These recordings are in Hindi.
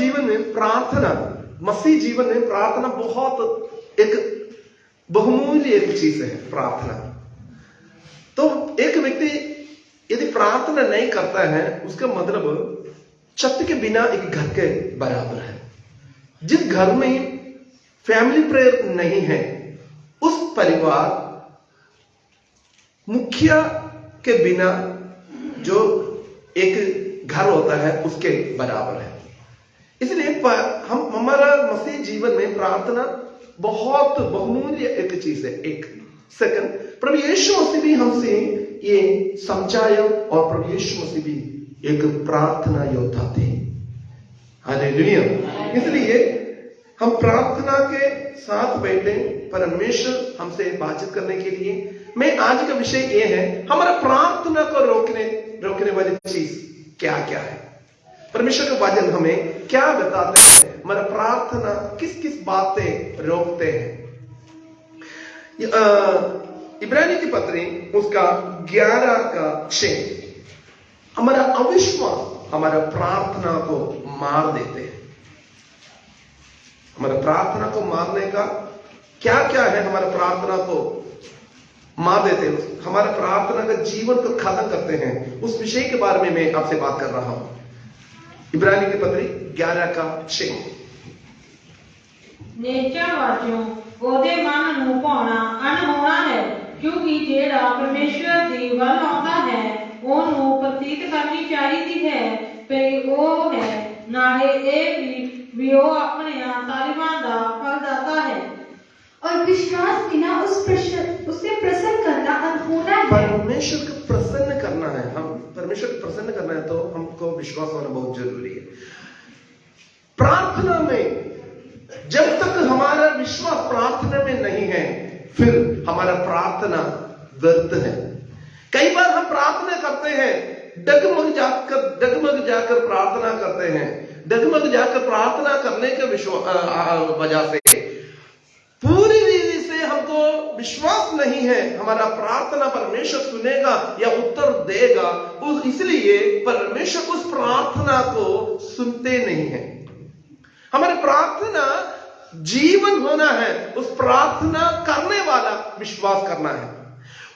जीवन में प्रार्थना, मसीह जीवन में प्रार्थना बहुत एक बहुमूल्य एक चीज है प्रार्थना। तो एक व्यक्ति यदि प्रार्थना नहीं करता है, उसका मतलब छत के बिना एक घर के बराबर है। जिस घर में फैमिली प्रेयर नहीं है, उस परिवार मुखिया के बिना जो एक घर होता है उसके बराबर है। इसलिए हमारा मसीह जीवन में प्रार्थना बहुत बहुमूल्य एक चीज है। एक सेकंड, प्रभु यीशु मसीह भी हमसे ये समझाया, और प्रभु यीशु मसीह भी एक प्रार्थना योद्धा थे। हालेलुया। इसलिए हम प्रार्थना के साथ बैठे, परमेश्वर हमसे बातचीत करने के लिए। मैं आज का विषय ये है, हमारा प्रार्थना को रोकने वाली चीज क्या क्या है। परमेश्वर का वचन हमें क्या बताते हैं, हमारा प्रार्थना किस किस बातें रोकते हैं। इब्रानी की पत्री उसका 11:6, हमारा अविश्वास हमारा प्रार्थना को मार देते हैं। हमारा प्रार्थना को मारने का क्या क्या है, हमारा प्रार्थना को मार देते हैं, हमारा प्रार्थना का जीवन को खत्म करते हैं। उस विषय के बारे में मैं आपसे बात कर रहा हूं। इब्रानी की पत्री 11:6, नेचावाचों ਉਹਦੇ ਮਨ ਨੂੰ ਭਾਉਣਾ ਅਣਹੋਣਾ ਹੈ, ਕਿਉਂਕਿ ਜਿਹੜਾ ਪਰਮੇਸ਼ਵਰ ਦੀ ਵੱਲ ਆਉਂਦਾ ਹੈ ਉਹਨੂੰ ਪ੍ਰਤੀਤ ਕਰਨੀ ਚਾਹੀਦੀ ਹੈ ਕਿ ਉਹ ਹੈ, ਨਾਲੇ ਇਹ ਵੀ ਉਹ ਆਪਣੇ ਤਾਲੀਮਾਂ ਦਾ फलदाता है। और विश्वास बिना उससे प्रसन्न करना अनहोना है। परमेश्वर को प्रसन्न करना है, हम परमेश्वर को प्रसन्न करना है तो हमको विश्वास होना बहुत जरूरी है। प्रार्थना में जब तक हमारा विश्वास प्रार्थना में नहीं है, फिर हमारा प्रार्थना व्यर्थ है। कई बार हम प्रार्थना करते हैं, डगमग जाकर प्रार्थना करते हैं। डगमग जाकर प्रार्थना करने के वजह से पूरी रीति से हमको विश्वास नहीं है हमारा प्रार्थना परमेश्वर सुनेगा या उत्तर देगा, इसलिए परमेश्वर उस प्रार्थना को सुनते नहीं है। हमारी प्रार्थना जीवन होना है, उस प्रार्थना करने वाला विश्वास करना है।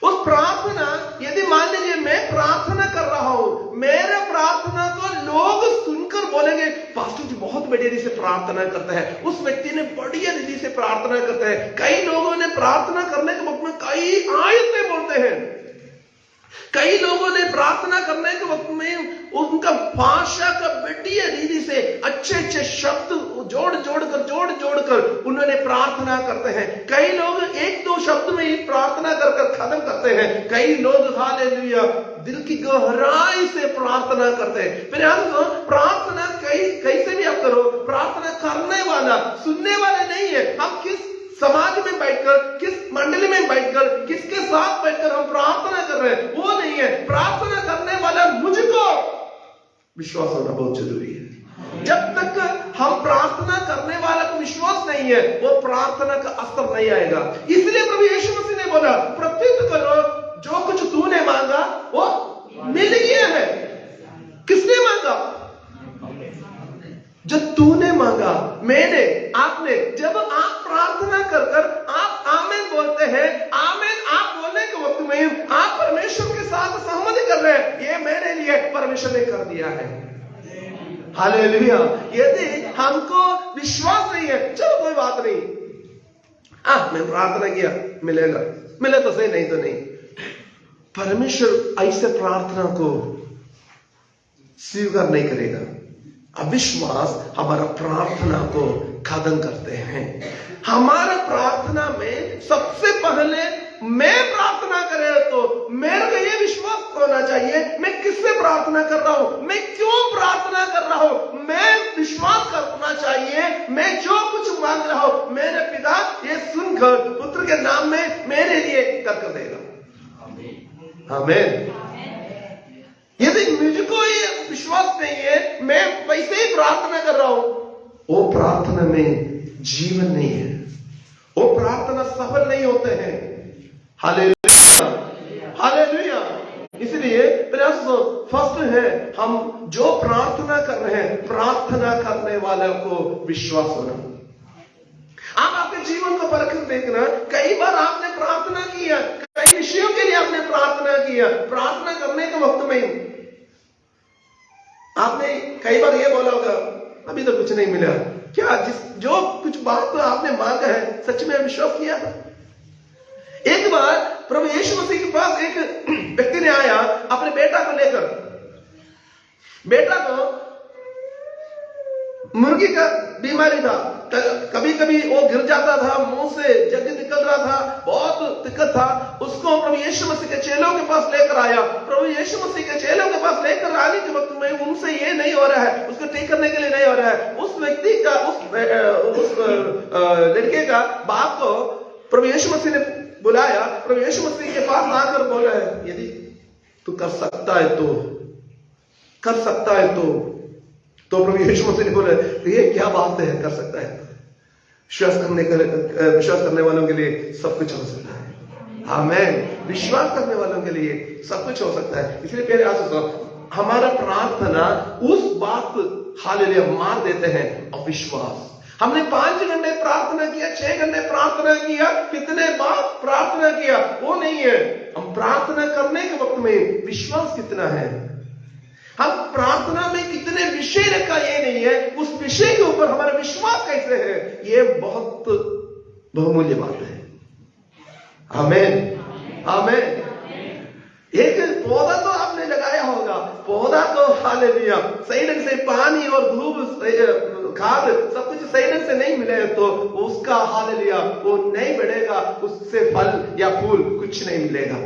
उस प्रार्थना, यदि मान लीजिए मैं प्रार्थना कर रहा हूं, मेरे प्रार्थना को लोग सुनकर बोलेंगे पास्टर जी बहुत बढ़िया रीति से प्रार्थना करता है, उस व्यक्ति ने बढ़िया रीति से प्रार्थना करता है। कई लोगों ने प्रार्थना करने के वक्त में कई आयतें बोलते हैं, कई लोगों ने प्रार्थना करने के वक्त में उनका भाषा का बढ़िया रीति से अच्छे शब्द जोड़ कर उन्होंने प्रार्थना करते हैं। कई लोग एक दो शब्द में ही प्रार्थना कर खत्म करते हैं। कई लोग हालेलुया दिल की गहराई से प्रार्थना करते हैं। फिर प्रार्थना कैसे भी आप करो, प्रार्थना करने वाला सुनने वाले नहीं है। हम किस समाज में बैठकर, किस मंडली में बैठकर, किसके साथ बैठकर हम प्रार्थना कर रहे हैं, वो नहीं है। प्रार्थना करने वाला मुझको विश्वास होना बहुत जरूरी है। जब तक हम प्रार्थना करने वाला को विश्वास नहीं है, वो प्रार्थना का असर नहीं आएगा। इसलिए प्रभु यीशु मसीह ने बोला, प्रत्युत्तर करो, जो कुछ तूने मांगा वो मिल गया है। किसने मांगा? जो तूने मांगा, मैंने, आपने। जब आप प्रार्थना कर आप आमीन बोलते हैं, आमीन आप बोलने के वक्त में आप परमेश्वर के साथ सहमति कर रहे हैं, ये मेरे लिए परमेश्वर ने कर दिया है। हालेलुया। यदि हमको विश्वास नहीं है, चलो कोई बात नहीं, मैं प्रार्थना किया, मिलेगा, मिले तो सही, नहीं तो नहीं। परमेश्वर ऐसे प्रार्थना को स्वीकार नहीं करेगा। अविश्वास हमारा प्रार्थना को खत्म करते हैं। हमारा प्रार्थना में सबसे पहले मैं प्रार्थना करे तो मेरे को ये विश्वास होना चाहिए, मैं किससे प्रार्थना कर रहा हूं, मैं क्यों प्रार्थना कर रहा हूं। मैं विश्वास करना चाहिए, मैं जो कुछ मांग रहा हूं मेरे पिता ये सुनकर पुत्र के नाम में मेरे लिए कर देगा। आमीन। यदि मुझको ये विश्वास नहीं है, मैं वैसे ही प्रार्थना कर रहा हूं, वो प्रार्थना में जीवन नहीं है, वो प्रार्थना सफल नहीं होते हैं। Hallelujah, hallelujah. इसलिए प्रयास फर्स्ट है, हम जो प्रार्थना कर रहे हैं, प्रार्थना करने वाले को विश्वास होना। आप आपके जीवन को परख देखना, कई बार आपने प्रार्थना किया, कई विषयों के लिए आपने प्रार्थना किया, प्रार्थना करने के वक्त में आपने कई बार ये बोला होगा अभी तो कुछ नहीं मिला। क्या जो कुछ बात तो आपने मांगा है सच में विश्वास किया? एक बार प्रभु यीशु मसीह के पास एक व्यक्ति ने आया अपने बेटा को लेकर। बेटा को मुर्गी का बीमारी था, कभी कभी वो गिर जाता था, मुंह से जग निकल रहा था, बहुत दिक्कत था। उसको प्रभु यीशु मसीह के चेलों के पास लेकर आया। प्रभु यीशु मसीह के चेलों के पास लेकर आने के वक्त में उनसे ये नहीं हो रहा है, उसको ठीक करने के लिए नहीं हो रहा है। उस व्यक्ति का, उस लड़के का बाप को प्रभु यीशु मसीह ने बुलाया। प्रभु यीशु मसीह के पास आकर बोला है, यदि तू कर सकता है तो कर सकता है तो प्रभु यीशु मसीह ने बोला ये क्या बात है, कर सकता है। विश्वास करने वालों के लिए सब कुछ हो सकता है। आमीन। विश्वास करने वालों के लिए सब कुछ हो सकता है। इसलिए प्यारे आशीष, हमारा प्रार्थना उस बात हालेलुया मार देते हैं अविश्वास। हमने 5 घंटे प्रार्थना किया, 6 घंटे प्रार्थना किया, कितने बार प्रार्थना किया, वो नहीं है। हम प्रार्थना करने के वक्त में विश्वास कितना है, हम प्रार्थना में कितने विषय रखा, ये नहीं है, उस विषय के ऊपर हमारा विश्वास कैसे है, ये बहुत बहुमूल्य बात है। आमीन, आमीन। एक पौधा तो आपने लगाया होगा, पौधा तो हालेलुया सही ढंग से पानी और धूप खाद सब कुछ सही ढंग से नहीं मिले तो उसका हालेलुया वो नहीं बढ़ेगा, उससे फल या फूल कुछ नहीं मिलेगा।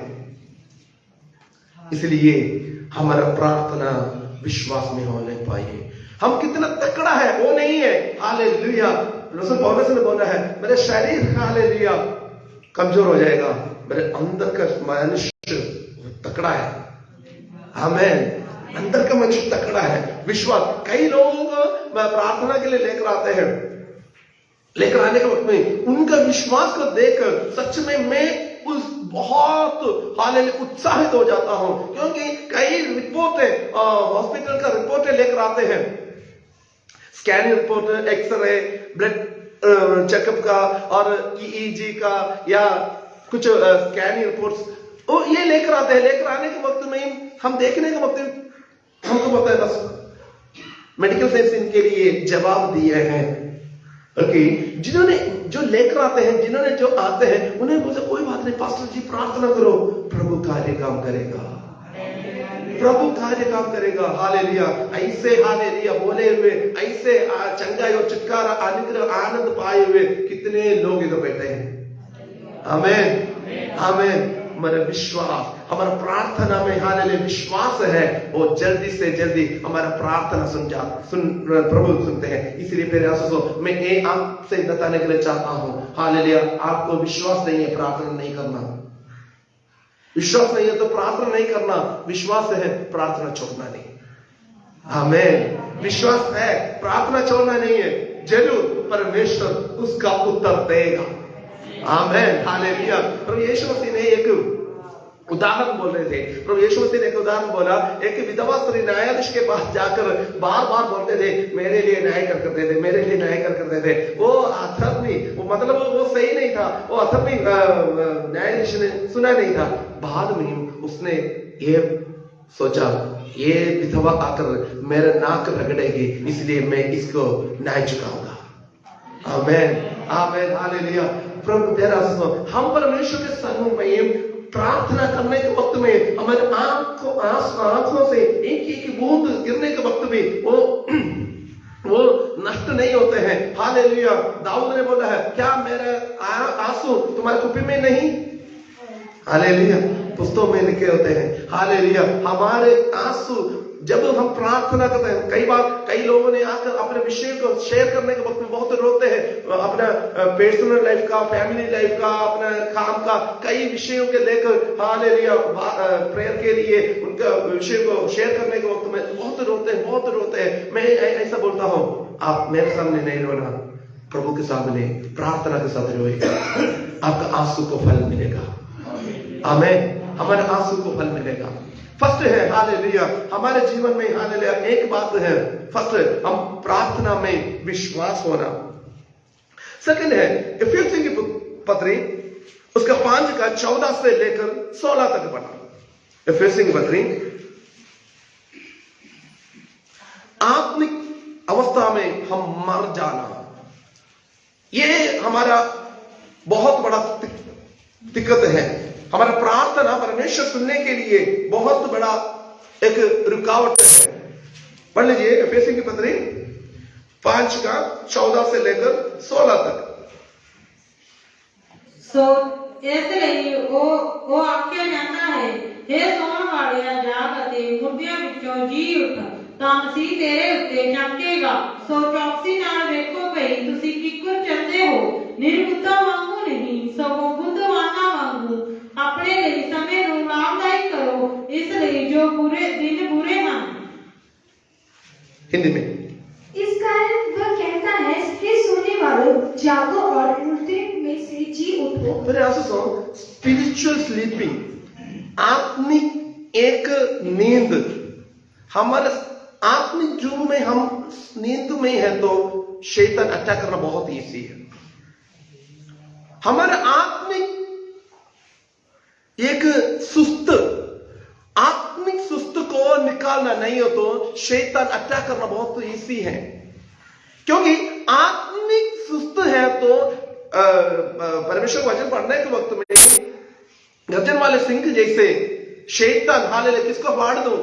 इसलिए हमारा प्रार्थना विश्वास में होने पाए। हम कितना तकड़ा है वो नहीं है। हालेलुया। रसूल पौलुस ने बोला है, मेरे शरीर हालेलुया कमजोर हो जाएगा, मेरे अंदर का मनुष्य तकड़ा है। आमीन। अंदर का मनुष्य तकड़ा है। विश्वास। कई लोग प्रार्थना के लिए लेकर आते हैं, लेकर आने के वक्त में उनका विश्वास को देखकर सच में मैं उस बहुत हालेलुया उत्साहित हो जाता हूं, क्योंकि कई रिपोर्टें हॉस्पिटल का रिपोर्टें लेकर आते हैं, scanning report, x ray, blood checkup का और ईईजी का या कुछ स्कैनिंग रिपोर्ट्स वो ये लेकर आते हैं। लेकर आने के वक्त में हम देखने के वक्त में हमको पता है बस मेडिकल साइंस इनके लिए जवाब दिए हैं। ओके, जिन्होंने जो लेकर आते हैं, जिन्होंने जो आते हैं, उन्हें बोलते कोई बात नहीं पास्टर जी प्रार्थना करो, प्रभु कार्य काम करेगा, प्रभु कार्य काम करेगा। हालेलुया। ऐसे हालेलुया बोले हुए, ऐसे चंगाई और छुटकारा अनुग्रह आनंद पाए हुए कितने लोग इधर बैठे हैं। आमीन, आमीन। हमारा विश्वास, हमारा प्रार्थना में हालेलुया विश्वास है, वो जल्दी से जल्दी हमारा प्रार्थना प्रभु सुनते हैं। इसलिए मेरे आशीषों, मैं ये आपसे बताने के लिए चाहता हूं, हालेलुया आपको विश्वास नहीं है प्रार्थना नहीं करना, विश्वास नहीं है तो प्रार्थना नहीं करना, विश्वास है प्रार्थना छोड़ना नहीं। आमीन। विश्वास है प्रार्थना छोड़ना नहीं है, जरूर परमेश्वर उसका उत्तर देगा। आमीन, हालेलुया। प्रभु यीशु मसीह ने एक उदाहरण बोल रहे थे। प्रभु यीशु मसीह ने एक उदाहरण बोला, एक विधवा स्त्री न्यायाधीश के पास जाकर बार बार बोलते थे मेरे लिए न्याय करते थे, मेरे लिए न्याय करते थे। वो अथर्मी, वो मतलब वो सही नहीं था, वो अथर्मी न्यायाधीश ने सुना नहीं था। बाद में उसने ये सोचा ये विधवा आकर मेरा नाक रगड़ेगी, इसलिए मैं इसको न्याय चुकाऊंगा। आमीन, आमीन, हालेलुया। प्रभु तेरा हम परमेश्वर के सम्मुख में प्रार्थना करने के वक्त में हमारे आंखों से एक एक बूंद गिरने के वक्त में वो नष्ट नहीं होते हैं। हालेलुया। दाऊद ने बोला है, क्या मेरे आंसू तुम्हारे कुपी में नहीं? हालेलुया। पुस्तकों में लिखे होते हैं। हालेलुया। हमारे आंसू जब हम प्रार्थना करते हैं, कई बार कई लोगों ने आकर अपने विषय को शेयर करने के वक्त में बहुत रोते हैं, अपना पर्सनल लाइफ का, फैमिली लाइफ का, अपना काम का, कई विषयों के लेकर हालेलुया प्रेयर के लिए उनका विषय को शेयर करने के वक्त में बहुत रोते हैं। मैं ऐसा बोलता हूं, आप मेरे सामने नहीं रोना, प्रभु के सामने प्रार्थना के साथ रोएगा, आपका आंसू को फल मिलेगा। आमीन। हमारे आंसू को फल मिलेगा। फर्स्ट है हालेलुया, हमारे जीवन में हालेलुया एक बात है, फर्स्ट हम प्रार्थना में विश्वास होना। सेकंड है इफिसियों की पत्री उसका 5 का 14 से लेकर 16 तक पढ़ा। इफिसियों की पत्री आत्मिक अवस्था में हम मर जाना, ये हमारा बहुत बड़ा दिक्कत है। हमारा प्रार्थना परमेश्वर सुनने के लिए बहुत बड़ा एक रुकावट है। पढ़ लीजिए इफिसियों की पत्री 5 का 14 से लेकर 16 तक। सो ਇਸ ਲਈ ਉਹ ਆਖਿਆ ਜਾਂਦਾ ਹੈ, हे ਸੌਣ ਵਾਲਿਆ ਜਾਗ ਅਤੇ ਮੁਰਦਿਆਂ ਵਿੱਚੋਂ ਜੀ ਉੱਠ, ਤਾਂ ਮਸੀਹ ਤੇਰੇ ਉੱਤੇ ਚਮਕੇਗਾ। ਸੋ ਚੌਕਸੀ ਨਾਲ ਵੇਖੋ ਭਈ ਤੁਸੀਂ ਕਿੱਕਰ ਚੱਲਦੇ ਹੋ, ਨਿਰਬੁੱਧਾਂ ਵਾਂਗੂ ਨਹੀਂ ਸਗੋਂ ਬੁੱਧਵਾਨਾਂ ਵਾਂਗੂ ਆਪਣੇ ਲਈ ਸਮੇਂ ਨੂੰ ਲਾਭਦਾਇਕ ਕਰੋ, ਇਸ ਲਈ ਜੋ ਦਿਨ ਬੁਰੇ ਹਨ। हिंदी में इस कारण वह कहता है, हे सोने वालों जागो और मुर्दे में से जी उठो। मेरे आंसू सो स्पिरिचुअल स्लीपिंग, आत्मिक एक नींद। हमारे आत्मिक जीवन में हम नींद में है तो शैतान अटैक करना बहुत ईजी है। हमारे आत्मिक एक सुस्त, आत्मिक सुस्त को निकालना नहीं हो तो शैतान अटैक करना बहुत इजी है। क्योंकि आत्मिक सुस्त है तो परमेश्वर वचन पढ़ने के वक्त में गर्जन वाले सिंह जैसे शैतान हालेलुया किसको फाड़ दो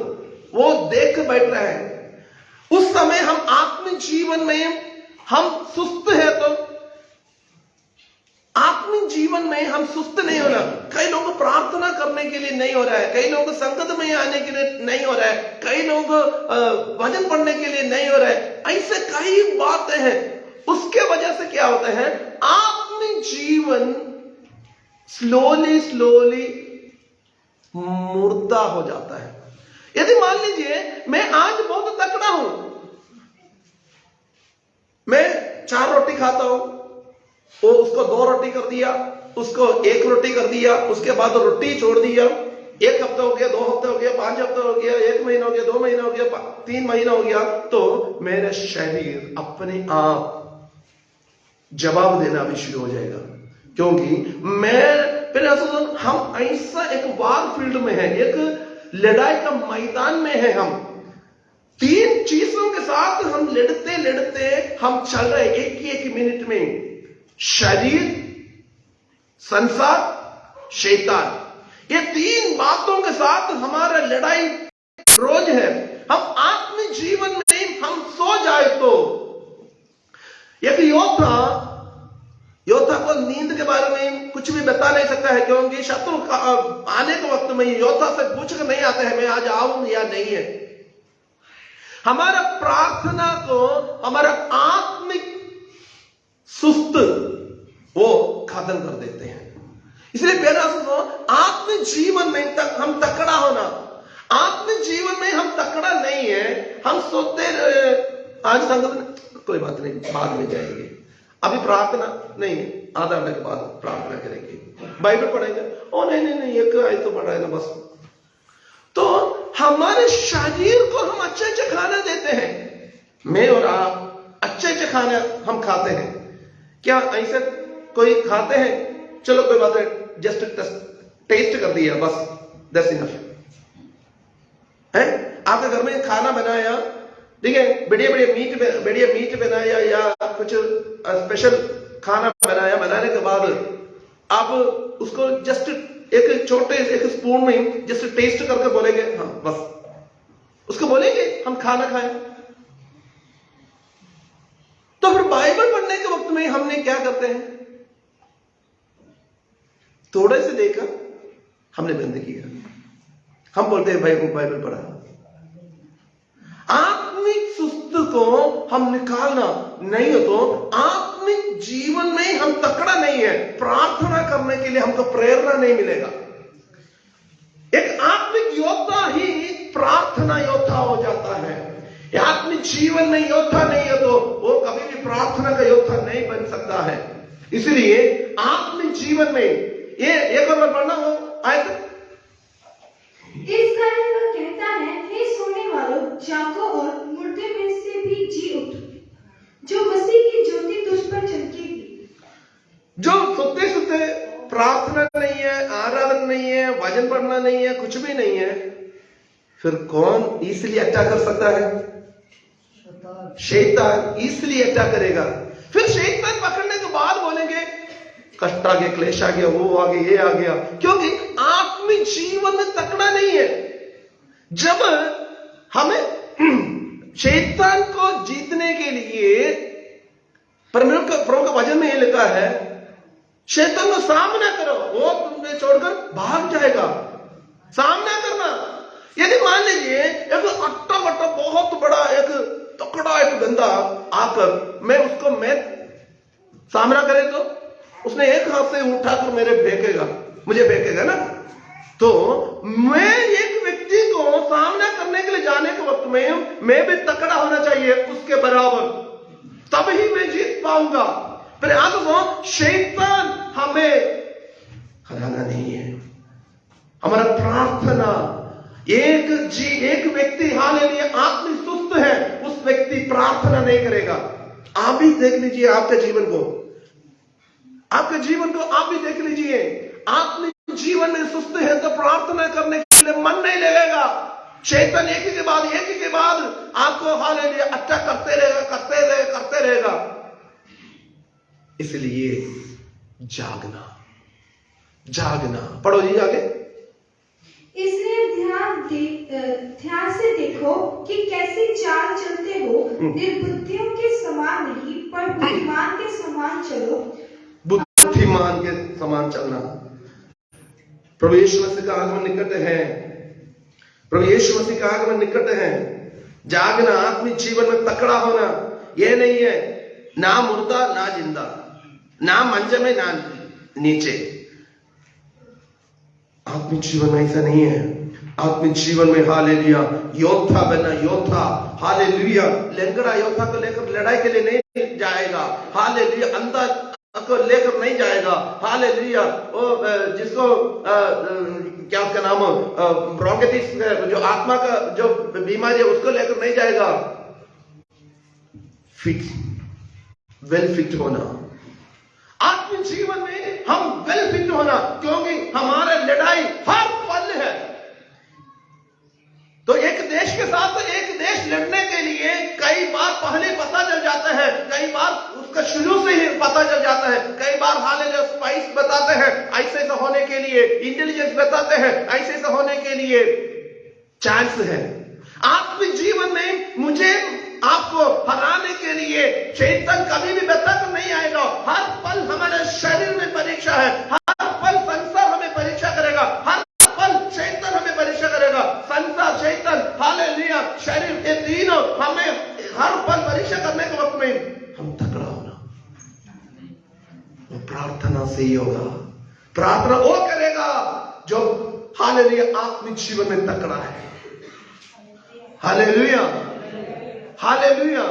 वो देख बैठ रहा है। उस समय हम आत्मिक जीवन में हम सुस्त है तो आत्मिक जीवन में हम सुस्त नहीं हो रहा। कई लोग प्रार्थना करने के लिए नहीं हो रहा है, कई लोग संगत में आने के लिए नहीं हो रहा है, कई लोग भजन पढ़ने के लिए नहीं हो रहा है। ऐसे कई बातें हैं। उसके वजह से क्या होता है, आत्मिक जीवन स्लोली मुर्दा हो जाता है। यदि मान लीजिए मैं आज बहुत तकड़ा हूं, मैं 4 रोटी खाता हूं, वो उसको 2 रोटी कर दिया, उसको 1 रोटी कर दिया, उसके बाद रोटी छोड़ दिया, 1 हफ्ता हो गया, 2 हफ्ते हो गया, 5 हफ्ते हो गया, 1 महीना हो गया, 2 महीना हो गया, 3 महीना हो गया, तो मेरा शरीर अपने आप जवाब देना भी शुरू हो जाएगा। क्योंकि हम ऐसा एक वार फील्ड में है, एक लड़ाई का मैदान में है। हम 3 चीजों के साथ हम लड़ते हम चल रहे हैं एक मिनट में। शरीर, संसार, शैतान, ये 3 बातों के साथ हमारा लड़ाई रोज है। हम आत्मिक जीवन में हम सो जाए तो एक योद्धा को नींद के बारे में कुछ भी बता नहीं सकता है, क्योंकि शत्रु आने के वक्त में योद्धा से पूछ कर नहीं आता है मैं आज आऊं या नहीं है। हमारा प्रार्थना को हमारा आत्मिक सुस्त वो खत्म कर देते हैं। इसलिए प्यारा सुनो, आत्मिक जीवन में हम तकड़ा होना, आत्मिक जीवन में हम तकड़ा नहीं है। हम सोचते आज संगत कोई बात नहीं, बाद में जाएंगे, अभी प्रार्थना नहीं, आधा घंटे के बाद प्रार्थना करेंगे, बाइबल पढ़ेंगे, ओ नहीं एक आयत तो पढ़ा है ना बस। तो हमारे शरीर को हम अच्छे खाना देते हैं। मैं और आप अच्छे खाना हम खाते हैं क्या? ऐसे कोई खाते हैं, चलो कोई बात है, जस्ट टेस्ट कर दिया बस, दैट्स इनफ है। आपके घर में खाना बनाया, ठीक है, बढ़िया मीट बनाया या कुछ स्पेशल खाना बनाया, बनाने के बाद आप उसको जस्ट एक छोटे एक स्पून में जस्ट टेस्ट करके बोलेंगे हाँ बस, उसको बोलेंगे हम खाना खाएं। तो फिर बाइबल पढ़ने के वक्त में हमने क्या करते हैं, थोड़े से देखा हमने बंद किया, हम बोलते हैं बाइबल पढ़ा। आत्मिक सुस्त को हम निकालना नहीं हो तो आत्मिक जीवन में हम तकड़ा नहीं है, प्रार्थना करने के लिए हमको प्रेरणा नहीं मिलेगा। एक आत्मिक योद्धा ही प्रार्थना योद्धा हो जाता है। आत्मिक जीवन में योद्धा नहीं है तो वो कभी भी प्रार्थना का योद्धा नहीं बन सकता है। इसलिए आत्मिक जीवन में ये एक और पढ़ना हो आयत। इस कारण वह वजन बढ़ना नहीं है, कुछ भी नहीं है, फिर कौन इसलिए अटैक कर सकता है? शैतान इसलिए अटैक करेगा। फिर शैतान पकड़ने के बाद बोलेंगे कष्ट आ गया, क्लेश आ गया, वो आ गया, ये आ गया, क्योंकि आत्मिक जीवन में तकड़ा नहीं है। जब हमें शैतान को जीतने के लिए प्रभु का वचन में ये लिखा है, शैतान का सामना करो, वो तुम्हें छोड़कर भाग जाएगा। सामना करना। यदि मान लीजिए एक अट्टा वट्टा बहुत बड़ा एक तकड़ा एक गंदा आकर मैं सामना करे तो उसने एक हाथ से उठाकर मुझे फेंकेगा ना। तो मैं एक व्यक्ति को सामना करने के लिए जाने के वक्त में मैं भी तकड़ा होना चाहिए उसके बराबर, तब ही मैं जीत पाऊंगा। प्रयास हो, शैतान हमें हराना नहीं है। हमारा प्रार्थना एक व्यक्ति हालेलुया आत्मिक सुस्त है, उस व्यक्ति प्रार्थना नहीं करेगा। आप भी देख लीजिए आपके जीवन को आप भी देख लीजिए। आत्मिक जीवन में सुस्त है तो प्रार्थना करने के लिए मन नहीं लगेगा। शैतान एक के बाद आपको हालेलुया अच्छा करते रहेगा। इसलिए जागना। पढ़ो जी आगे। इसलिए ध्यान से देखो कि कैसी चाल चलते हो, निर्बुद्धियों के समान नहीं पर बुद्धिमान के समान चलो। बुद्धिमान के समान चलना। प्रभु यीशु मसीह का आगमन निकट है। जागना, आत्मिक जीवन में तकड़ा होना, यह नहीं है ना मुर्दा ना जिंदा, ना मंच में ना नीचे। आत्मिक जीवन में ऐसा नहीं है। आत्मिक जीवन में हालेलुया योद्धा बनना, योद्धा हालेलुया लंगड़ा योद्धा को लेकर लड़ाई के लिए नहीं जाएगा। हालेलुया अंधा को लेकर नहीं जाएगा। हालेलुया वो जिसको क्या उसका नाम ब्रोंकाइटिस जो आत्मा का जो बीमारी है उसको लेकर नहीं जाएगा। वेल फिट होना, आत्मिक जीवन में हम वेल फिट होना, क्योंकि हमारा लड़ाई हर पल है। तो एक देश के साथ तो एक देश लड़ने के लिए कई बार पहले पता चल जाता है, कई बार उसका शुरू से ही पता चल जाता है, कई बार हालेलुया स्पाइस बताते हैं ऐसे ऐसा होने के लिए, इंटेलिजेंस बताते हैं ऐसे ऐसा होने के लिए चांस है। आत्मिक जीवन में मुझे आपको हराने के लिए शैतान कभी भी बताकर नहीं आएगा। हर पल हमारे शरीर में परीक्षा है, हर पल संसार हमें परीक्षा करेगा, हर पल शैतान हमें परीक्षा करेगा। संसार, शैतान, हालेलुया शरीर, ये तीनों हमें हर पल परीक्षा करने के वक्त में हम तकड़ा होना, वो प्रार्थना से ही होगा। प्रार्थना वो करेगा जो हालेलुया आत्मिक जीवन में तकड़ा है। Hallelujah hallelujah.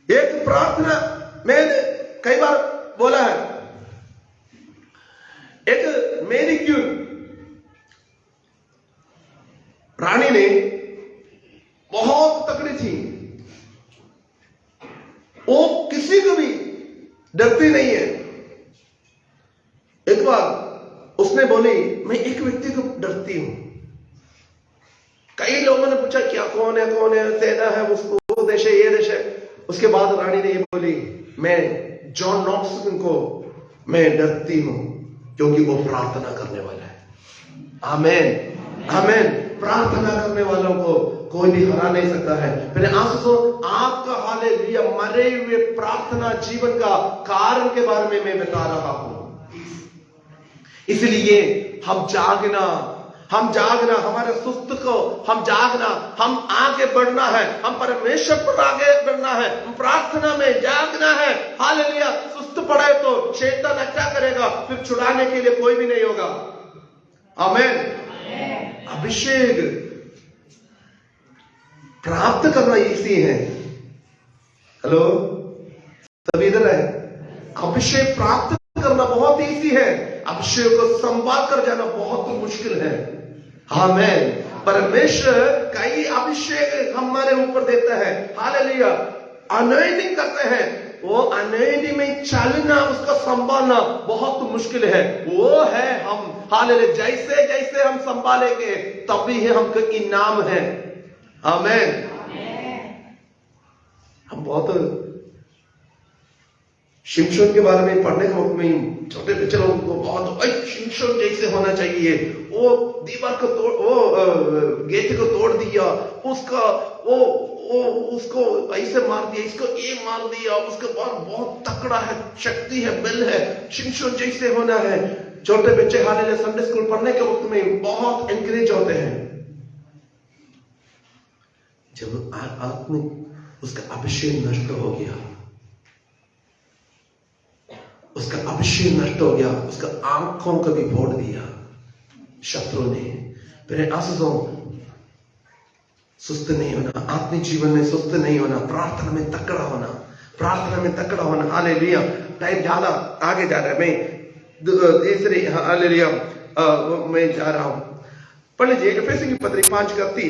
एक प्रार्थना मैंने कई बार बोला है, एक मैनिक्यूर रानी ने बहुत तकड़ी थी, वो किसी को भी डरती नहीं है। एक बार उसने बोली मैं एक व्यक्ति को डरती हूं। कई लोगों ने पूछा क्या कौन है, सेना है, उसको वो देश है, ये देश है। उसके बाद रानी ने ये बोली मैं जॉन नॉक्स को मैं डरती हूं, क्योंकि वो प्रार्थना करने वाला है। आमीन आमीन। प्रार्थना करने वालों को कोई भी हरा नहीं सकता है। मैंने आपका हालेलुया मरे हुए प्रार्थना जीवन का कारण के बारे में मैं बता रहा हूं। इसलिए हम जागना, हमारे सुस्त को हम जागना, हम आगे बढ़ना है, हम परमेश्वर पर आगे बढ़ना है, हम प्रार्थना में जागना है। हालेलुया। सुस्त पड़े तो शैतान अच्छा करेगा, फिर छुड़ाने के लिए कोई भी नहीं होगा। आमीन। अभिषेक प्राप्त करना इसी है। हेलो, सभी इधर है। अभिषेक प्राप्त करना बहुत इजी है, अभिषेक को संभाल कर जाना बहुत मुश्किल है। आमीन। परमेश्वर कई अभिषेक हमारे ऊपर देता है। हालेलुया। अनॉइंटिंग करते हैं, वो अनॉइंटिंग में चलना, उसको संभालना बहुत मुश्किल है। वो है हम, हालेलुया, जैसे जैसे हम संभालेंगे तभी है हमको इनाम है। आमीन। हम बहुत शिमशोन के बारे में पढ़ने के वक्त में छोटे बच्चे लोगों को बहुत शिमशोन जैसे होना चाहिए, वो दीवार को तोड़, वो गेट को तोड़ दिया, उसका वो उसको ऐसे मार दिया, इसको ये मार दिया, उसके बाद बहुत तकड़ा है, शक्ति है, बल है, शिमशोन जैसे होना है। छोटे बच्चे हालेलुया संडे स्कूल पढ़ने के वक्त में बहुत एनकरेज होते हैं। जब आत्मिक उसका अभिषेक नष्ट हो गया, उसका अभिषेक नष्ट हो गया, उसका आंखों को भी फोड़ दिया शत्रु ने। फिर आंसू सुस्त नहीं होना, आत्मिक जीवन में सुस्त नहीं होना, प्रार्थना में तकड़ा होना, प्रार्थना में तकड़ा होना। हालेलुया। टाइम ज्यादा आगे जा रहा है, मैं तीसरी हालेलुया मैं जा रहा हूं। पढ़ लीजिए एफेसी की पत्री 5:31।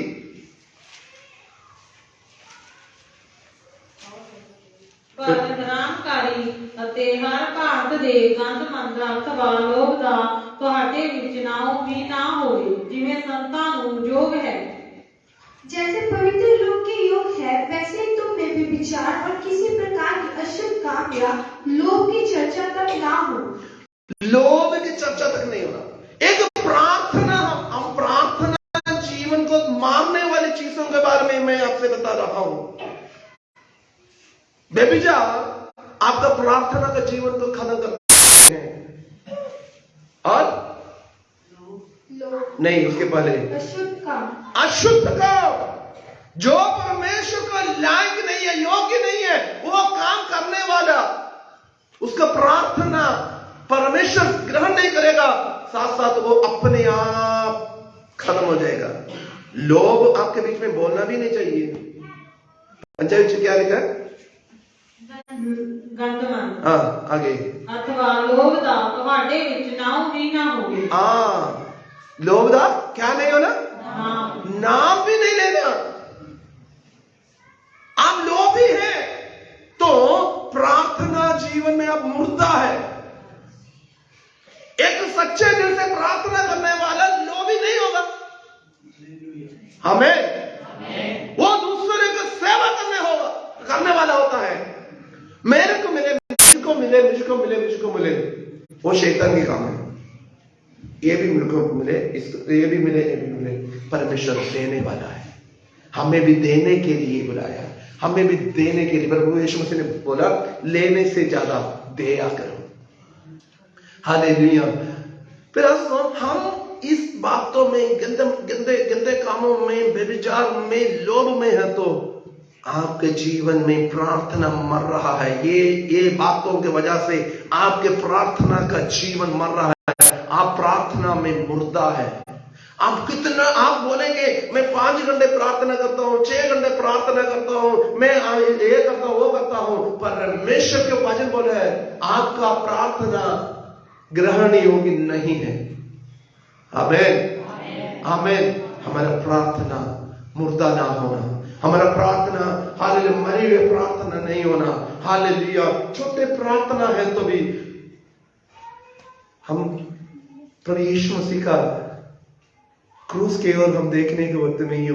ਪਰ ਨਿਰਾਂਕਾਰੀ ਅਤੇ ਹਰ ਭਾਂਤ ਦੇ ਗੰਦਮੰਦ ਅਥਵਾ ਲੋਭ ਦਾ ਤੁਹਾਡੇ ਵਿੱਚ ਨਾ ਹੋਵੇ, ਜਿਵੇਂ ਸੰਤਾਂ ਨੂੰ ਯੋਗ ਹੈ। जैसे पवित्र लोग के योग है, वैसे ही तुम में भी विचार और किसी प्रकार की अशुद्ध काम या लोभ की चर्चा तक ना हो। लोभ की चर्चा तक नहीं होना। एक प्रार्थना, हम प्रार्थना जीवन को मारने वाली चीजों के बारे में मैं आपसे बता रहा हूं। बेबिचार आपका प्रार्थना का जीवन को खत्म कर हैं, और नहीं, उसके पहले अशुद्ध काम, जो परमेश्वर का लायक नहीं है, योग्य नहीं है, वो काम करने वाला, उसका प्रार्थना परमेश्वर ग्रहण नहीं करेगा, साथ साथ वो अपने आप खत्म हो जाएगा। लोभ आपके बीच में बोलना भी नहीं चाहिए। पंचायत से क्या लिखा है? गंदमंद, हाँ आगे, अथवा लोभ दा तुहाडे विच नाम भी ना होवे। हाँ, लोभ दा क्या नहीं होना? नाम भी नहीं लेना। आप लोभी हैं तो प्रार्थना जीवन में आप मुर्दा है। एक सच्चे दिल से प्रार्थना करने वाला लोभी नहीं होगा। हमें वो दूसरे को सेवा करने वाला होता है। मेरे को मिले, मुझको मिले, मुझको मिले, मुझको मिले, वो शैतान की काम है। ये भी मुझको मिले, इसको ये भी मिले, ये भी मिले। परमेश्वर देने वाला है, हमें भी देने के लिए बुलाया, हमें भी देने के लिए। प्रभु यीशु मसीह ने बोला, लेने से ज्यादा दिया करो। हालेलुया। फिर हम इस बातों में, गंदे कामों में, व्यभिचार में, लोभ में है, तो आपके जीवन में प्रार्थना मर रहा है। ये बातों की वजह से आपके प्रार्थना का जीवन मर रहा है। आप प्रार्थना में मुर्दा है। आप बोलेंगे मैं 5 घंटे प्रार्थना करता हूं, 6 घंटे प्रार्थना करता हूं, मैं ये करता हूं, वो करता हूं, परमेश्वर के वचन बोले है आपका प्रार्थना ग्रहण योग्य नहीं है। आमीन, आमीन। हमारा प्रार्थना मुर्दा ना होना, हमारा प्रार्थना हालेलुया मरी हुई प्रार्थना नहीं होना। हालेलुया। छोटे प्रार्थना है तो भी हम प्रभु यीशु मसीह का क्रूस के ओर हम देखने के वक्त में ही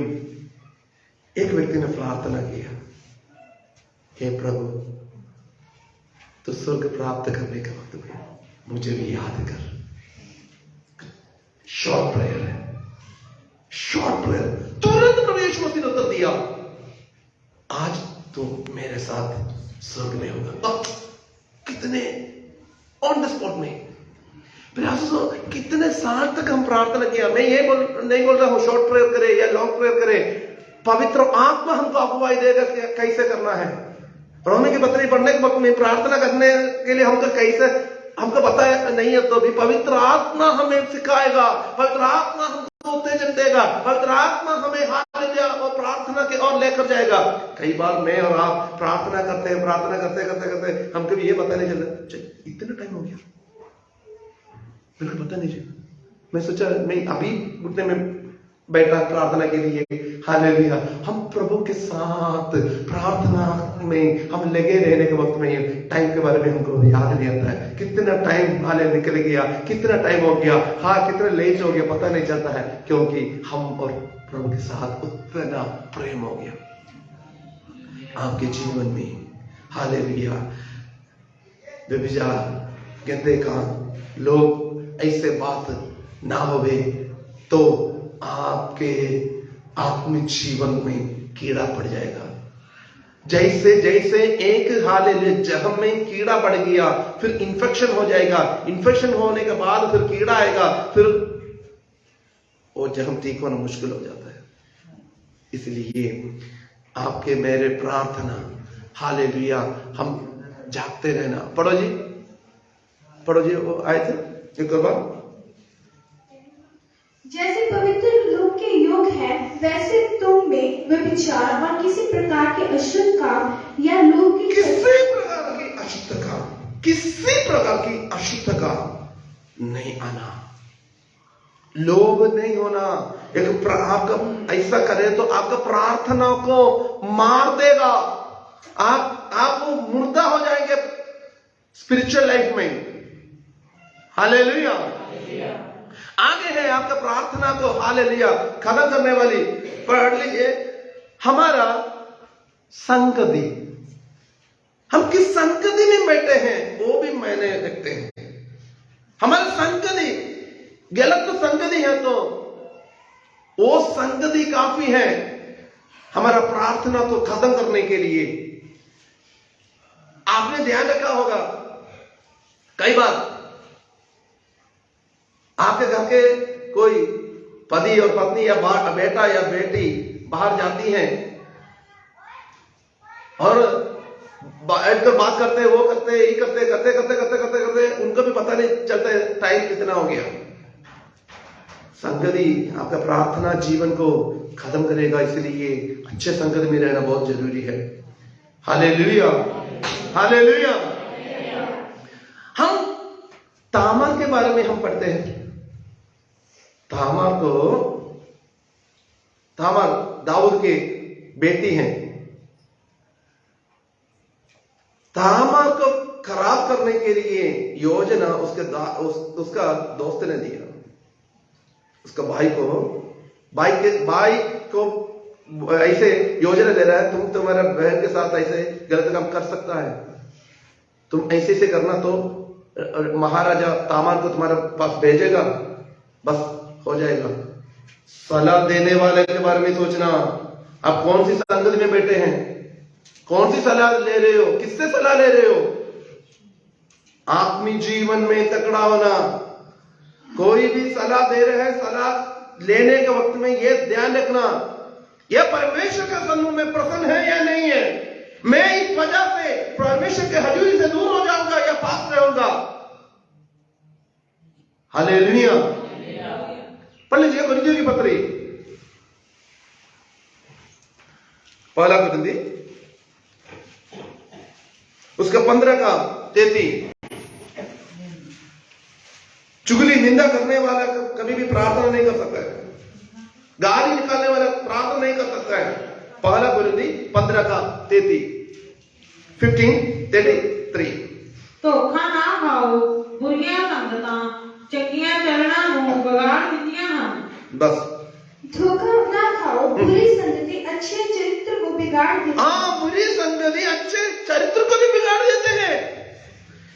एक व्यक्ति ने प्रार्थना किया, हे प्रभु तो स्वर्ग प्राप्त करने के वक्त में मुझे भी याद कर। शॉर्ट प्रेयर है, शॉर्ट प्रेयर। तुरंत प्रभु यीशु मसीह ने उत्तर दिया, आज तो मेरे साथ स्वर्ग में होगा। कितने ऑन द स्पॉट में। कितने साल तक हम प्रार्थना किया। मैं ये नहीं बोल रहा हूं शॉर्ट प्रेयर करे या लॉन्ग प्रेयर करे। पवित्र आत्मा हमको अगुवाई देगा कैसे करना है। रोमी की पत्री पढ़ने के वक्त में प्रार्थना करने के लिए हमको पता नहीं है, तो भी पवित्र आत्मा हमें सिखाएगा, पवित्र आत्मा हमको उत्तेजन देगा, पवित्र आत्मा हमें हालेलुया और प्रार्थना के ओर लेकर जाएगा। कई बार मैं और आप प्रार्थना करते हैं, प्रार्थना करते हमको भी ये पता नहीं चलता इतना टाइम हो गया, बिल्कुल पता नहीं चला। मैं सोचा मैं अभी घुटने में बैठा प्रार्थना के लिए, हालेलुया, हम प्रभु के साथ प्रार्थना में हम लगे रहने के वक्त में टाइम के बारे में हमको याद नहीं आता है। कितना टाइम हाले निकल गया, कितना टाइम हो गया, हाँ कितना लेट हो गया पता नहीं चलता है, क्योंकि हम और प्रभु के साथ उतना प्रेम हो गया आपके जीवन में। हालेलुया, व्यभिचार, गंदे काम, लोग ऐसे बात ना होवे तो आपके आत्मिक जीवन में कीड़ा पड़ जाएगा। जैसे जैसे एक हालेलुया जख्म में कीड़ा पड़ गया, फिर इन्फेक्शन हो जाएगा, इन्फेक्शन होने के बाद फिर कीड़ा आएगा, फिर वो जख्म ठीक होना मुश्किल हो जाता है। इसलिए आपके मेरे प्रार्थना हालेलुया हम जागते रहना। पढ़ो जी वो आए थे एक बार। जैसे पवित्र लोग के योग है, वैसे तुम में व्यभिचार और किसी प्रकार के अशुद्ध काम या लोग की किसी प्रकार की अशुद्ध काम नहीं आना, लोभ नहीं होना। एक आपका ऐसा करे तो आपका प्रार्थना को मार देगा, आप मुर्दा हो जाएंगे स्पिरिचुअल लाइफ में। हालेलुया, आगे है आपका प्रार्थना को हालेलुया खत्म करने वाली। पढ़ लीजिए, हमारा संगति, हम किस संगति में बैठे हैं वो भी मैंने देखते हैं। हमारा संगति गलत तो संगति है तो वो संगति काफी है हमारा प्रार्थना को खत्म करने के लिए। आपने ध्यान रखा होगा, कई बार आपके घर के कोई पति और पत्नी या बेटा या बेटी बाहर जाती हैं और बैठकर बात करते, वो करते, ये करते करते करते करते करते करते उनको भी पता नहीं चलता टाइम कितना हो गया। संगति आपका प्रार्थना जीवन को खत्म करेगा, इसलिए अच्छे संगति में रहना बहुत जरूरी है। Hallelujah, hallelujah. हम तामार के बारे में हम पढ़ते हैं। तामार दाऊद के बेटी हैं। तामार को खराब करने के लिए योजना उसका दोस्त ने दिया। उसका भाई को ऐसे योजना दे रहा है, तुम तुम्हारा बहन के साथ ऐसे गलत काम कर सकता है, तुम ऐसे करना तो महाराजा तामार को तुम्हारे पास भेजेगा, बस हो जाएगा। सलाह देने वाले के बारे में सोचना। आप कौन सी संगति में बैठे हैं, कौन सी सलाह ले रहे हो, किससे सलाह ले रहे हो। आत्मिक जीवन में तकड़ा होना। कोई भी सलाह दे रहे हैं, सलाह लेने के वक्त में यह ध्यान रखना, यह परमेश्वर के सन्मुख में प्रसन्न है या नहीं है। मैं इस वजह से परमेश्वर के हजूरी से दूर हो जाऊंगा या पास रहूंगा। हालेलुया। पढ़ लीजिए कुरिन्थियों की पत्री, पहला कुरिन्थी उसका 15 का 33। चुगली निंदा करने वाला कभी भी प्रार्थना नहीं कर सकता है, गाली निकालने वाला प्रार्थना नहीं कर सकता है। पहला कुरिन्थी 15 का 15:33। ਧੋਖਾ ਨਾ ਖਾਓ, ਬੁਰੀਆਂ ਸੰਗਤਾਂ ਚੰਗੀਆਂ ਚਲਣਾ ਨੂੰ ਵਿਗਾੜ ਦਿੰਦੀਆਂ ਹਨ। बस धोखा ना खाओ, बुरी संगति अच्छे चरित्र को बिगाड़ देती है। हाँ, बुरी संगति अच्छे चरित्र को भी बिगाड़ देते हैं।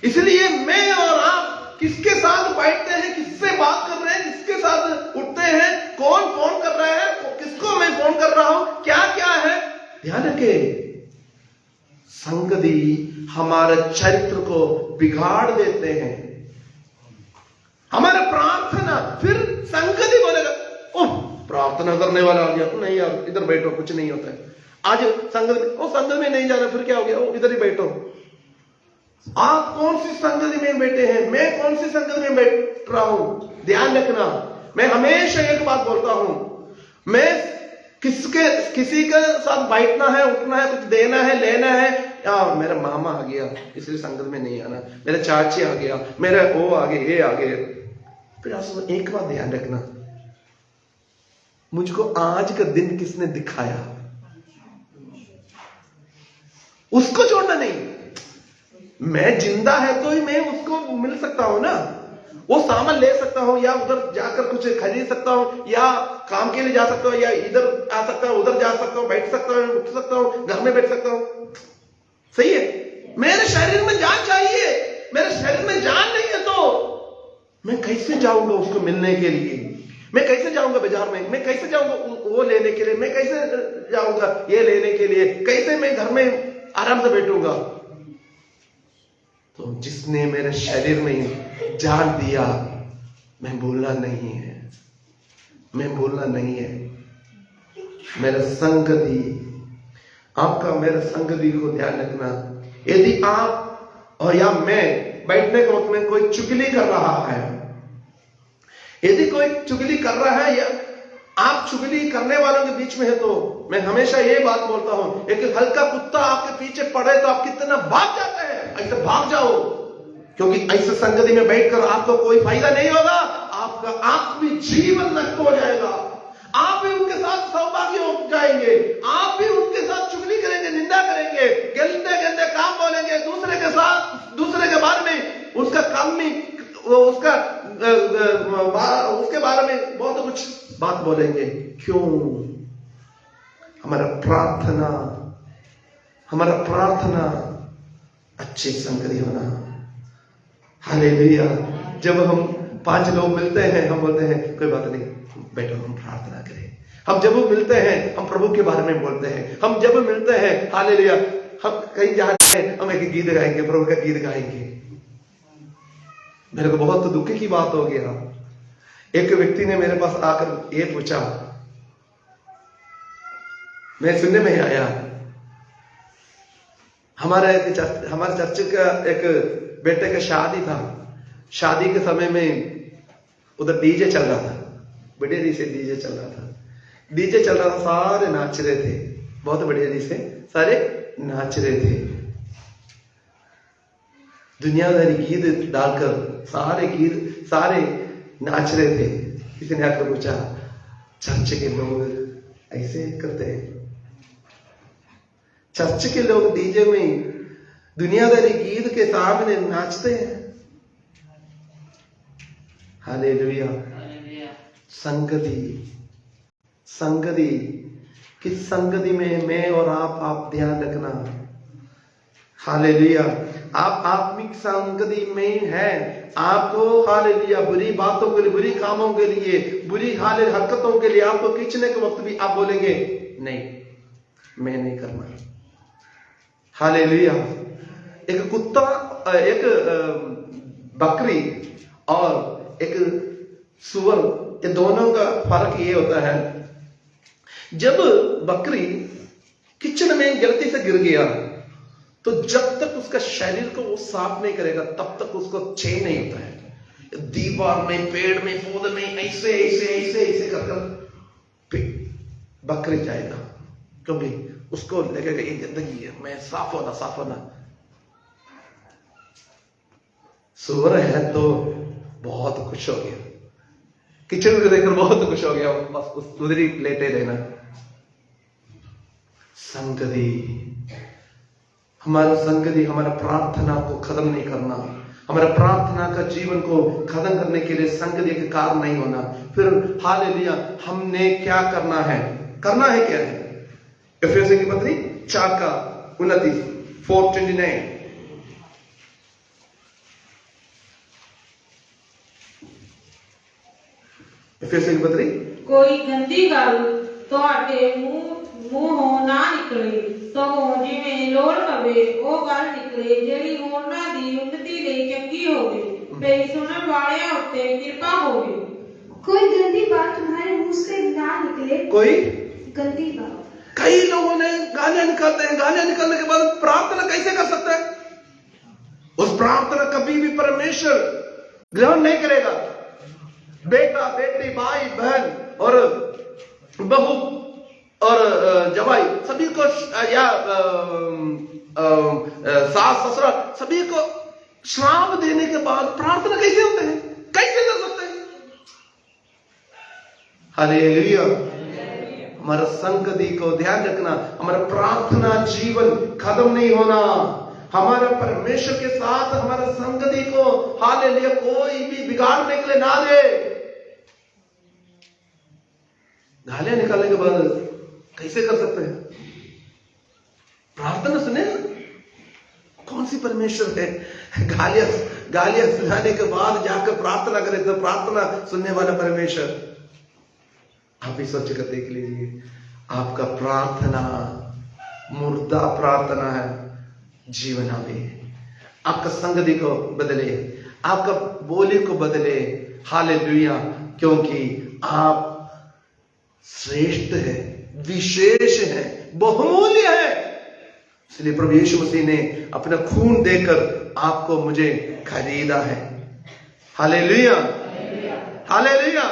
इसलिए मैं और आप किसके साथ बैठते हैं, किससे बात कर रहे हैं, किसके साथ उठते हैं, कौन फोन कर रहा है, किसको मैं फोन कर रहा हूं, क्या क्या है, ध्यान रखें। संगति हमारे चरित्र को बिगाड़ देते हैं। हमारा प्रार्थना, फिर संगति बोलेगा ओह प्रार्थना करने वाला आ गया, नहीं यार इधर बैठो, कुछ नहीं होता है। आज संगत में नहीं जाना, फिर क्या हो गया, इधर ही बैठो। आप कौन सी संगति में बैठे हैं, मैं कौन सी संगति में बैठ रहा हूं, ध्यान रखना। मैं हमेशा एक बात बोलता हूं, मैं किसी के साथ बैठना है, उठना है, कुछ देना है, लेना है, मेरा मामा आ गया इसलिए संगत में नहीं आना, मेरा चाची आ गया, मेरा वो आ गए, ये आ गए। फिर आप एक बात ध्यान रखना, मुझको आज का दिन किसने दिखाया, उसको छोड़ना नहीं। मैं जिंदा है तो ही मैं उसको मिल सकता हूं ना, वो सामान ले सकता हूं, या उधर जाकर कुछ खरीद सकता हूं, या काम के लिए जा सकता हूं, या इधर आ सकता हूं, उधर जा सकता हूं, बैठ सकता हूं, उठ सकता हूं, घर में बैठ सकता हूं। सही है। मेरे शरीर में जान चाहिए, मेरे शरीर में जान नहीं है तो मैं कैसे जाऊंगा उसको मिलने के लिए, मैं कैसे जाऊंगा बाजार में, मैं कैसे जाऊंगा वो लेने के लिए, मैं कैसे जाऊंगा ये लेने के लिए, कैसे मैं घर में आराम से बैठूंगा। तो जिसने मेरे शरीर में जान दिया, मैं बोलना नहीं है, मैं बोलना नहीं है। मेरा संगति, आपका मेरे संगति को ध्यान रखना। यदि आप और या मैं बैठने के वक्त में कोई चुगली कर रहा है, यदि कोई चुगली कर रहा है या आप चुगली करने वालों के बीच में है, तो मैं हमेशा ये बात बोलता हूं, एक हल्का कुत्ता आपके पीछे पड़े तो आप कितना भाग जाते हैं, ऐसे भाग जाओ, क्योंकि ऐसे संगति में बैठकर आपको कोई फायदा नहीं होगा, आपका आत्मिक जीवन नष्ट हो जाएगा, आप भी उनके साथ सौभाग्य हो जाएंगे, आप भी उनके साथ चुगली करेंगे, निंदा करेंगे, गंदे गंदे काम बोलेंगे दूसरे के साथ, दूसरे के बारे में, उसका काम में उसका उसके बारे में बहुत कुछ बात बोलेंगे। क्यों? हमारा प्रार्थना अच्छी संगति होना। हालेलुया। जब हम 5 लोग मिलते हैं, हम बोलते हैं कोई बात नहीं, बैठो हम प्रार्थना करें। हम जब मिलते हैं हम प्रभु के बारे में बोलते हैं। हम जब मिलते हैं, हालेलुया, हम कहीं जाते हैं हम एक गीत गाएंगे, प्रभु का गीत गाएंगे। मेरे को बहुत दुख की बात हो गया, एक व्यक्ति ने मेरे पास आकर ये पूछा, मैं सुनने में आया, हमारे चर्च का एक बेटे का शादी था, शादी के समय में उधर डीजे चल रहा था, बढ़िया से डीजे चल रहा था, डीजे चल रहा था, सारे नाच रहे थे, बहुत बढ़िया से सारे नाच रहे थे, दुनियादारी गीत डालकर सारे नाच रहे थे। किसी ने आकर पूछा, चर्च के लोग ऐसे करते हैं? चर्च के लोग डीजे में दुनियादारी गीत के सामने नाचते हैं? हालेलुया। संगति किस संगति में मैं और आप ध्यान रखना। हालेलुया। आप आत्मिक संगति में हैं, आपको हालेलुया बुरी बातों के लिए, बुरी कामों के लिए, बुरी हरकतों के लिए आपको खींचने के वक्त भी आप बोलेंगे नहीं, मैं नहीं करना। हालेलुया। एक कुत्ता, एक बकरी और एक सुअर, ये दोनों का फर्क ये होता है, जब बकरी किचन में गलती से गिर गया तो जब तक उसका शरीर को वो साफ नहीं करेगा तब तक उसको चैन नहीं होता है। दीवार में, पेड़ में, पौधे में ऐसे ऐसे ऐसे ऐसे कर बकरी जाएगा, क्योंकि उसको लगेगा ये गंदगी है, मैं साफ होना। सुअर है तो बहुत खुश हो गया, किचन को देखकर बहुत खुश हो गया, बस उधर ही लेटे रहना। संगति हमारा प्रार्थना को खत्म नहीं करना, हमारा प्रार्थना का जीवन को खत्म करने के लिए संगति के कारण नहीं होना। फिर हालेलुया, हमने क्या करना है क्या है? एफएससी की पत्री 4:29 4:29। एफएससी की पत्री, कोई गंदी गल ਤੁਹਾਡੇ ਮੂੰਹੋਂ ਨਾ ਨਿਕਲੇ, ਸਗੋਂ ਜਿਵੇਂ ਲੋੜ ਪਵੇ ਉਹ ਗੱਲ ਨਿਕਲੇ ਜਿਹੜੀ ਹੋਰਨਾਂ ਦੀ ਉન્નਤੀ ਲਈ ਚੰਗੀ ਹੋਵੇ, ਤੇ ਸੁਣਨ ਵਾਲਿਆਂ ਉੱਤੇ ਕਿਰਪਾ ਹੋਵੇ। कोई गंदी बात तुम्हारे मुंह से ना निकले, कोई गंदी बात। कई लोगों ने गालियां निकालते हैं, गालियां निकालने के बाद प्रार्थना कैसे कर सकते हैं? उस प्रार्थना कभी भी परमेश्वर ग्रहण नहीं करेगा। बेटा, बेटी, भाई, बहन और बहू और जवाई सभी को, या सास ससुरा सभी को श्राप देने के बाद प्रार्थना कैसे होते हैं? कैसे कर सकते हैं? हालेलुया। हमारा संगति को ध्यान रखना, हमारा प्रार्थना जीवन खत्म नहीं होना, हमारा परमेश्वर के साथ हमारा संगति को हालेलुया कोई भी बिगाड़ने के लिए ना दे। गालियां निकालने के बाद कैसे कर सकते हैं? प्रार्थना सुने, कौन सी परमेश्वर है गालियां सुनाने के बाद जाकर प्रार्थना करे तो प्रार्थना सुनने वाला परमेश्वर? आप ही सोच कर देख लीजिए, आपका प्रार्थना मुर्दा प्रार्थना है, जीवन आवे, आपका संगति को बदले, आपका बोली को बदले। हालेलुया, क्योंकि आप श्रेष्ठ है, विशेष है, बहुमूल्य है। इसलिए प्रभु यीशु मसीह ने अपना खून देकर आपको मुझे खरीदा है। Hallelujah, hallelujah.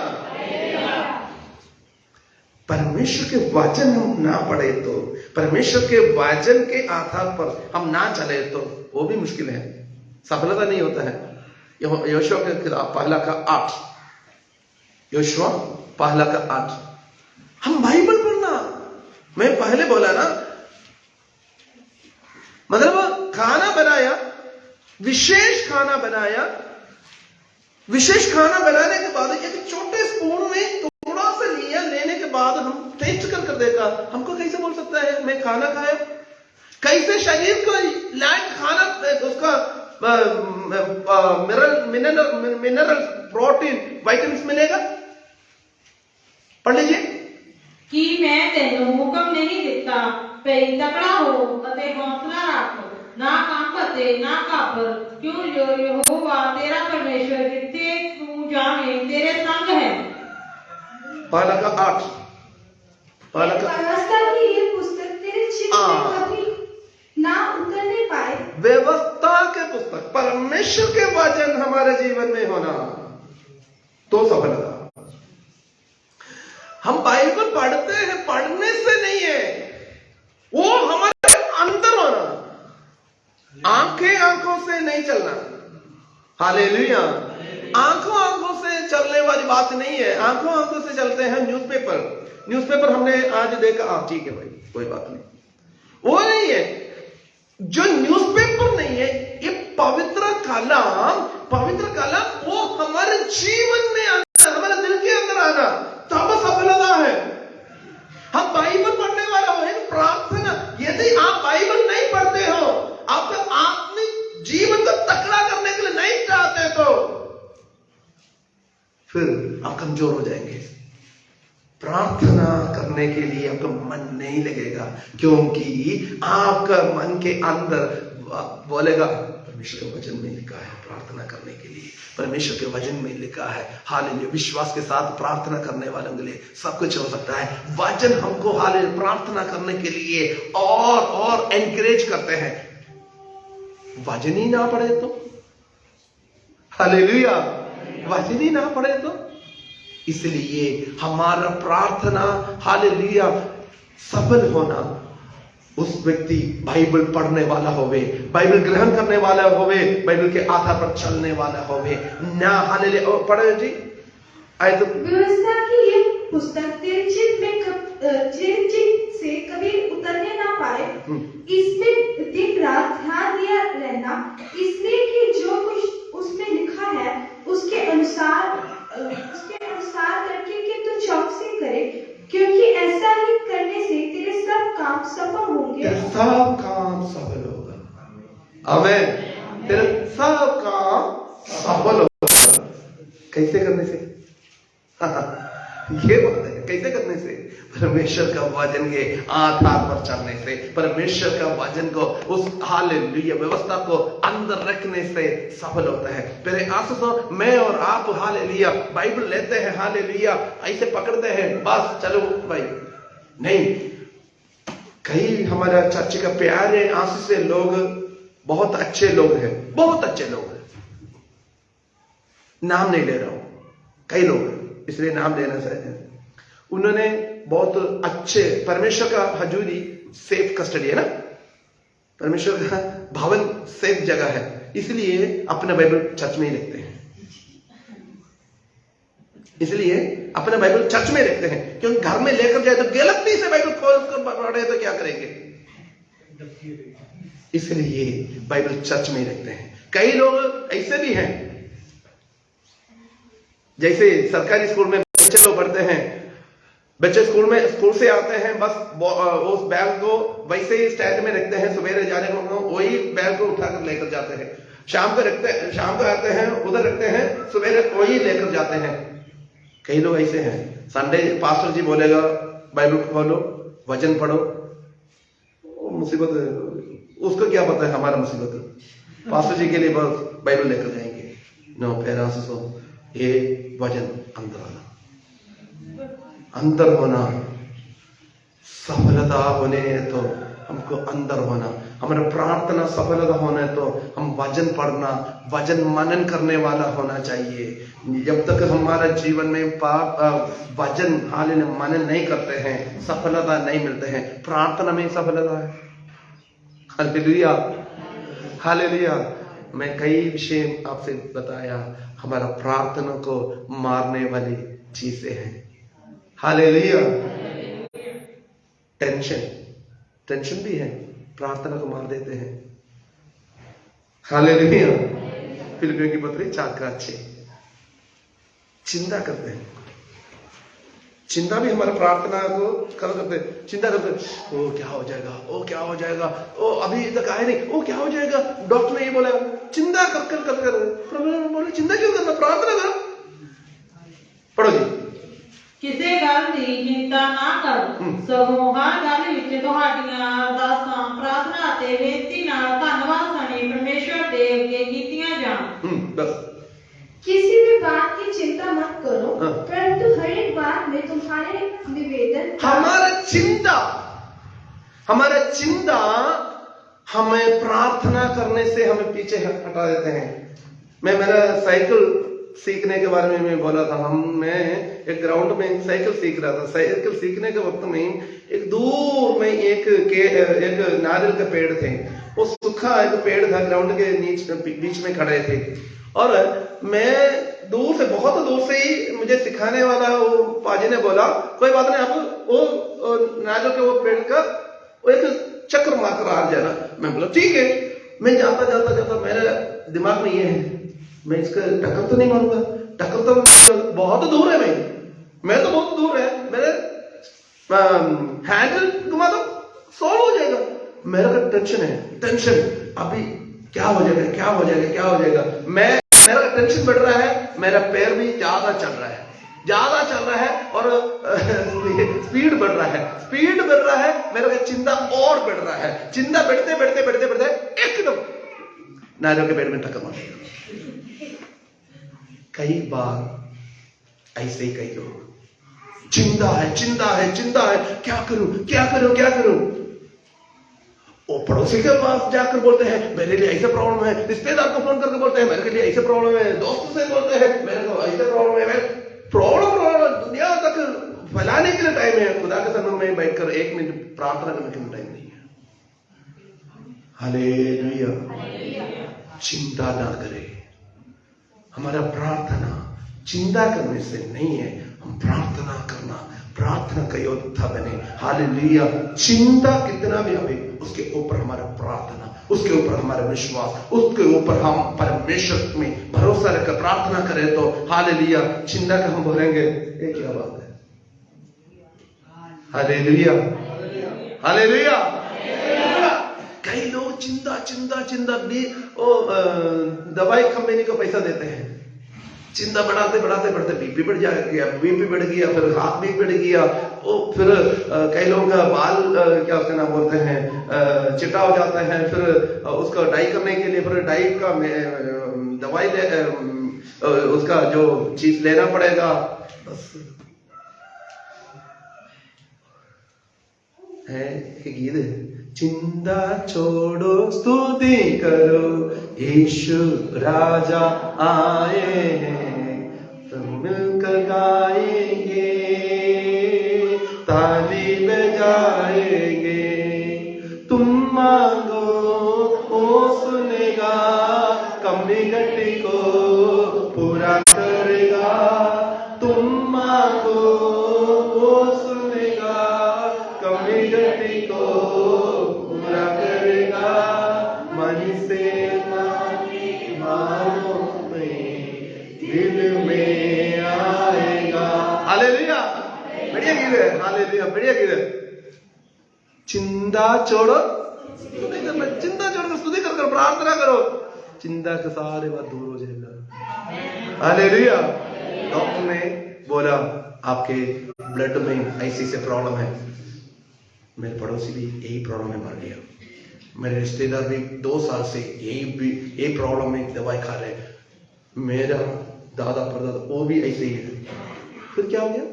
परमेश्वर के वचन हम ना पढ़े तो, परमेश्वर के वचन के आधार पर हम ना चले तो वो भी मुश्किल है, सफलता नहीं होता है। योशुआ के किताब पहला का 8, योशुआ पहला का 8। हम बाइबल पढ़ना, मैं पहले बोला ना, मतलब खाना बनाया, विशेष खाना बनाया, विशेष खाना बनाने के बाद एक छोटे स्पून में थोड़ा सा लिया, लेने के बाद हम टेस्ट कर देखा, हमको कैसे बोल सकता है मैं खाना खाया? कैसे शरीर को लाइट खाना उसका मिनरल प्रोटीन विटामिन मिलेगा? पढ़ लीजिए कि मैं तेनों हुक्म नहीं दिता पई तकड़ा हो अते हौसला रख, ना कांपते ना कापर, क्यों जो यहोवा तेरा परमेश्वर जिथे तू जावे तेरे संग है। पहला का 8, पहला का व्यवस्था की ये पुस्तक तेरे चित्त में कभी ना उतरने पाए। व्यवस्था के पुस्तक, परमेश्वर के वचन हमारे जीवन में होना तो सफलता। हम बाइबल पढ़ते हैं, पढ़ने से नहीं है, वो हमारे अंदर होना, आंखों से नहीं चलना। हालेलुया, आंखों से चलने वाली बात नहीं है। आंखों से चलते हैं न्यूज़पेपर हमने आज देखा, ठीक है भाई कोई बात नहीं, वो नहीं है। जो न्यूज़पेपर नहीं है, ये पवित्र कलाम वो हमारे जीवन में आना, हमारे दिल के अंदर आना, तब सफलता है। हम बाइबल पढ़ने वाला हो, प्रार्थना। यदि आप बाइबल नहीं पढ़ते हो, आपका आत्मिक जीवन को तकड़ा करने के लिए नहीं चाहते, तो फिर आप कमजोर हो जाएंगे। प्रार्थना करने के लिए आपका मन नहीं लगेगा, क्योंकि आपका मन के अंदर बोलेगा परमेश्वर के वचन में लिखा है प्रार्थना करने के लिए, परमेश्वर के वचन में लिखा है। हालेलुया, विश्वास के साथ प्रार्थना करने वालों के लिए सब कुछ हो सकता है। वचन हमको हालेलुया प्रार्थना करने के लिए और एनकरेज करते हैं। वचन ही ना पढ़े तो, हालेलुया, वचन ही ना पढ़े तो, इसलिए हमारा प्रार्थना हालेलुया सफल होना, उस व्यक्ति बाइबल पढ़ने वाला होवे, बाइबल ग्रहण करने वाला होवे, बाइबल के आधार पर चलने वाला होवे ना। हालेलुया, पढ़े जी आए तो। व्यवस्था की ये पुस्तक तेरे चित्त से कभी उतरने ना पाए, इसमें दिन रात ध्यान दिया रहना, इसलिए कि जो कुछ उसमें लिखा है उसके अनुसार करके कि तू चौकसी करे, क्योंकि ऐसा ही करने से तेरे सब काम सफल होंगे। सब काम सफल होगा। आमीन। तेरे सब काम सफल होगा। कैसे करने से? ये बात है, कैसे करने से? परमेश्वर का वचन के आधार पर चलने से, परमेश्वर का वचन को उस हालेलुया व्यवस्था को अंदर रखने से सफल होता है। मेरे आंसू मैं और आप हालेलुया बाइबल लेते हैं, हालेलुया ऐसे पकड़ते हैं, बस चलो भाई नहीं। कई हमारा चर्च का प्यारे आंसू से लोग बहुत अच्छे लोग हैं, बहुत अच्छे लोग हैं, नाम नहीं ले रहा हूं, कई लोग इसलिए नाम लेना चाहते हैं। उन्होंने बहुत अच्छे, परमेश्वर का हजूरी सेफ कस्टडी है ना, परमेश्वर का भवन सेफ जगह है, इसलिए अपना बाइबल चर्च में ही लिखते हैं। इसलिए अपने बाइबल चर्च में रखते हैं, क्योंकि घर में लेकर जाए तो गलती से बाइबल खोल कर पढ़े तो क्या करेंगे, इसलिए बाइबल चर्च में रखते हैं। कई लोग ऐसे भी हैं, जैसे सरकारी स्कूल में बच्चे लोग पढ़ते हैं, बच्चे स्कूल से आते हैं, बस उस बैग को वैसे ही स्टैंड में रखते हैं, सवेरे जाने को वही बैग को उठाकर लेकर जाते हैं, शाम को आते हैं उधर रखते हैं, सवेरे वही लेकर जाते हैं। कई लोग ऐसे हैं, संडे पास्टर जी बोलेगा बाइबल खोलो, वचन पढ़ो, मुसीबत, उसको क्या पता है हमारा मुसीबत, पास्टर जी के लिए बस बाइबल लेकर जाएंगे। नो पेरेंट्स, ये वचन अंदर होना, सफलता होने तो हमको अंदर होना, हमारा प्रार्थना सफलता होने तो हम वचन पढ़ना, वचन मनन करने वाला होना चाहिए। जब तक हमारा जीवन में वचन मनन नहीं करते हैं, सफलता नहीं मिलते हैं। प्रार्थना में सफलता है। Hallelujah, hallelujah. मैं कई विषय आपसे बताया, हमारा प्रार्थना को मारने वाली चीजें हैं। हालेलुया। टेंशन भी है, प्रार्थना को मार देते हैं। हालेलुया। फिलिपियों की पत्री 4:6। चिंता करते हैं, चिंता भी हमारा प्रार्थना को करते हैं। चिंता करते हैं, ओ क्या हो जाएगा, ओ क्या हो जाएगा, ओ अभी तक आए नहीं, ओ क्या हो जाएगा, डॉक्टर ने ये बोला। चिंता कर बोले चिंता क्यों करना, प्रार्थना करो। पढ़ो जी। ਕਿਸੇ ਗੱਲ ਦੀ ਚਿੰਤਾ ਨਾ ਕਰੋ, ਸਗੋਂ ਹਰ ਗੱਲ ਵਿੱਚ ਤੁਹਾਡੀਆਂ ਅਰਦਾਸਾਂ, ਪ੍ਰਾਰਥਨਾ ਅਤੇ ਬੇਨਤੀ ਨਾਲ ਧੰਨਵਾਦ ਸਣੇ परमेश्वर ਦੇ ਅੱਗੇ ਕੀਤੀਆਂ ਜਾਣ। बस किसी भी बात की चिंता मत करो, परंतु हर एक बात में तुम्हारे निवेदन, हमारा चिंता हमें प्रार्थना करने से हमें पीछे हटा देते हैं। मेरा साइकिल सीखने के बारे में मैं बोला था, मैं एक ग्राउंड में साइकिल सीख रहा था। साइकिल सीखने के वक्त में एक दूर में एक नारियल का पेड़ थे, वो सूखा एक पेड़ था, ग्राउंड के बीच में खड़े थे। और मैं दूर से, बहुत दूर से ही मुझे सिखाने वाला वो पाजी ने बोला, कोई बात नहीं, आप वो नारियल के वो पेड़ का वो एक चक्कर मारकर आ जाना। मैं बोला ठीक है। मैं जाता मेरे दिमाग में ये है, मैं इसका टक्कर तो नहीं मारूंगा, टक्कर तो बहुत दूर है, मैं तो बहुत दूर है, मेरे हैंडल घुमा तो सॉल्व हो जाएगा। मेरा टेंशन अभी क्या हो जाएगा। मेरा टेंशन बढ़ रहा है, मेरा पैर भी ज्यादा चल रहा है और स्पीड बढ़ रहा है, मेरा चिंता और बढ़ रहा है। चिंता बढ़ते एकदम नारियल के पेड़ में टक्कर मार देगा। कई बार ऐसे ही कई लोग चिंता है, क्या करूं। वो पड़ोसी के पास जाकर बोलते हैं मेरे लिए ऐसा प्रॉब्लम है, रिश्तेदार को फोन करके बोलते हैं मेरे लिए ऐसा प्रॉब्लम है, दोस्त से बोलते हैं मेरे को ऐसा प्रॉब्लम है। प्रॉब्लम दुनिया तक फैलाने के लिए टाइम है, खुदा के सामने में बैठकर 1 मिनट प्रार्थना करने के लिए टाइम नहीं है। हालेलुया। चिंता ना करें। हमारा प्रार्थना चिंता करने से नहीं है, हम प्रार्थना करना, प्रार्थना का योद्धा बने। हालेलुया। चिंता कितना भी आवे, उसके ऊपर हमारा प्रार्थना, उसके ऊपर हमारा विश्वास, उसके ऊपर हम परमेश्वर में भरोसा रखकर प्रार्थना करें तो हालेलुया। चिंता का हम बोलेंगे ये क्या बात है। हालेलुया। कई लोग चिंता भी दवाई कंपनी को पैसा देते हैं, चिंता बढ़ाते बीपी बढ़ गया, फिर हाथ भी बढ़ गया, फिर कई लोगों का बाल क्या उसका नाम बोलते हैं चिट्टा हो जाता है, फिर उसको डाई करने के लिए फिर डाई का दवाई उसका जो चीज लेना पड़ेगा। बस है एक गीत है, चिंता छोड़ो स्तुति करो, यीशु राजा आए हैं, सब मिलकर गाएंगे, ताली बजाएंगे। तुम मांगो वो सुनेगा, कमी घटी को पूरा करेगा। तुम है, हालेलुया, बढ़िया गीत है। चिंता छोड़ो, स्तुति करना, चिंता छोड़कर स्तुति कर प्रार्थना करो, चिंता के सारे बात दूर हो जाएगा। हालेलुया। डॉक्टर ने बोला आपके ब्लड में ऐसी से प्रॉब्लम है। मेरे पड़ोसी भी यही प्रॉब्लम में मर गया, मेरे रिश्तेदार भी 2 साल से यही प्रॉब्लम में दवाई खा रहे, मेरा दादा परदादा वो भी ऐसे ही है। फिर क्या हो गया?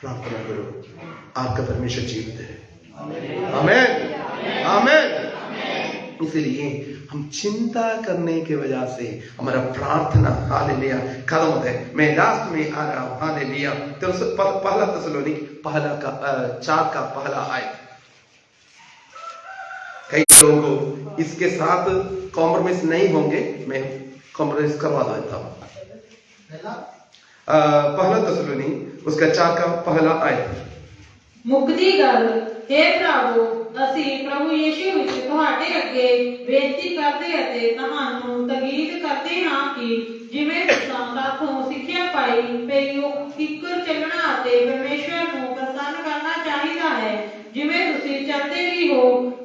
प्रार्थना करो, आपका परमेश्वर जीवित है। आमीन, आमीन। इसलिए हम चिंता करने की वजह से हमारा प्रार्थना हालेलुया खत्म होता है। मैं लास्ट में आ रहा हूं, हालेलुया। तो पहला थिस्सलुनीकि 4 का पहला आयत। कई लोगों को इसके साथ कॉम्प्रोमाइज नहीं होंगे, मैं कॉम्प्रोमाइज करवा देता हूं। पहला थिस्सलुनीकि उसका 4 का पहला आयत। मुक्ति गल हे प्रभु, ਅਸੀਂ ਪ੍ਰਭੂ ਯੀਸ਼ੂ ਵਿੱਚ ਤੁਹਾਡੇ ਅੱਗੇ ਬੇਨਤੀ ਕਰਦੇ ਅਤੇ ਤੁਹਾਨੂੰ ਤਾਕੀਦ ਕਰਦੇ ਹਾਂ ਕਿ ਜਿਵੇਂ ਤੁਸੀਂ ਸਾਥੋਂ ਸਿੱਖਿਆ ਪਾਈ ਪਈ ਉਹ ਫਿਕਰ ਚੱਲਣਾ ਅਤੇ ਪਰਮੇਸ਼ਵਰ ਨੂੰ ਪ੍ਰਸੰਨ ਕਰਨਾ ਚਾਹੀਦਾ ਹੈ, ਜਿਵੇਂ ਤੁਸੀਂ ਚਾਹਤੇ ਵੀ ਹੋ,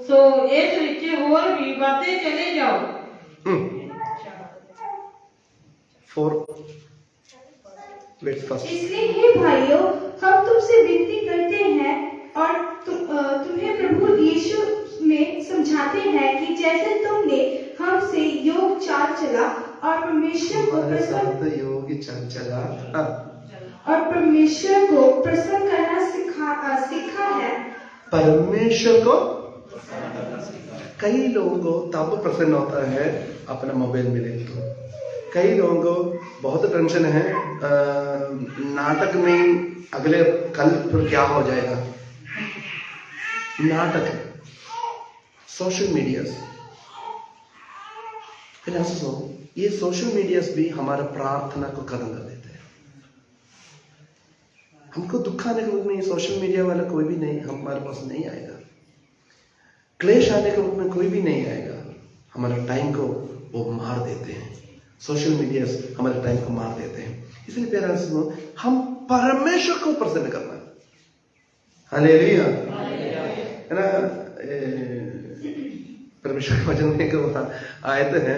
ਸੋ ਇਸ ਵਿੱਚ ਹੋਰ ਵੀ ਵਧਦੇ ਚਲੇ ਜਾਓ। 4 इसलिए हे भाइयों, हम तुमसे विनती करते हैं और तुम्हें प्रभु यीशु में समझाते हैं कि जैसे तुमने हमसे योग चाल चला और परमेश्वर को प्रसन्न करना सीखा है। परमेश्वर को कई लोगों को तब प्रसन्न होता है अपना मोबाइल मिले तो। कई लोगों को बहुत टेंशन है नाटक में अगले कल फिर क्या हो जाएगा। नाटक, सोशल मीडिया, ये सोशल मीडिया भी हमारा प्रार्थना को खत्म कर देते हैं। हमको दुख आने के वक्त में सोशल मीडिया वाला कोई भी नहीं हमारे पास नहीं आएगा। क्लेश आने के वक्त में कोई भी नहीं आएगा। हमारा टाइम को वो मार देते हैं, सोशल मीडिया हमारे टाइम को मार देते हैं। इसलिए प्यारा सुनो, हम परमेश्वर को प्रसन्न करना। हालेलुया, है ना। परमेश्वर के वचन में को आयत है,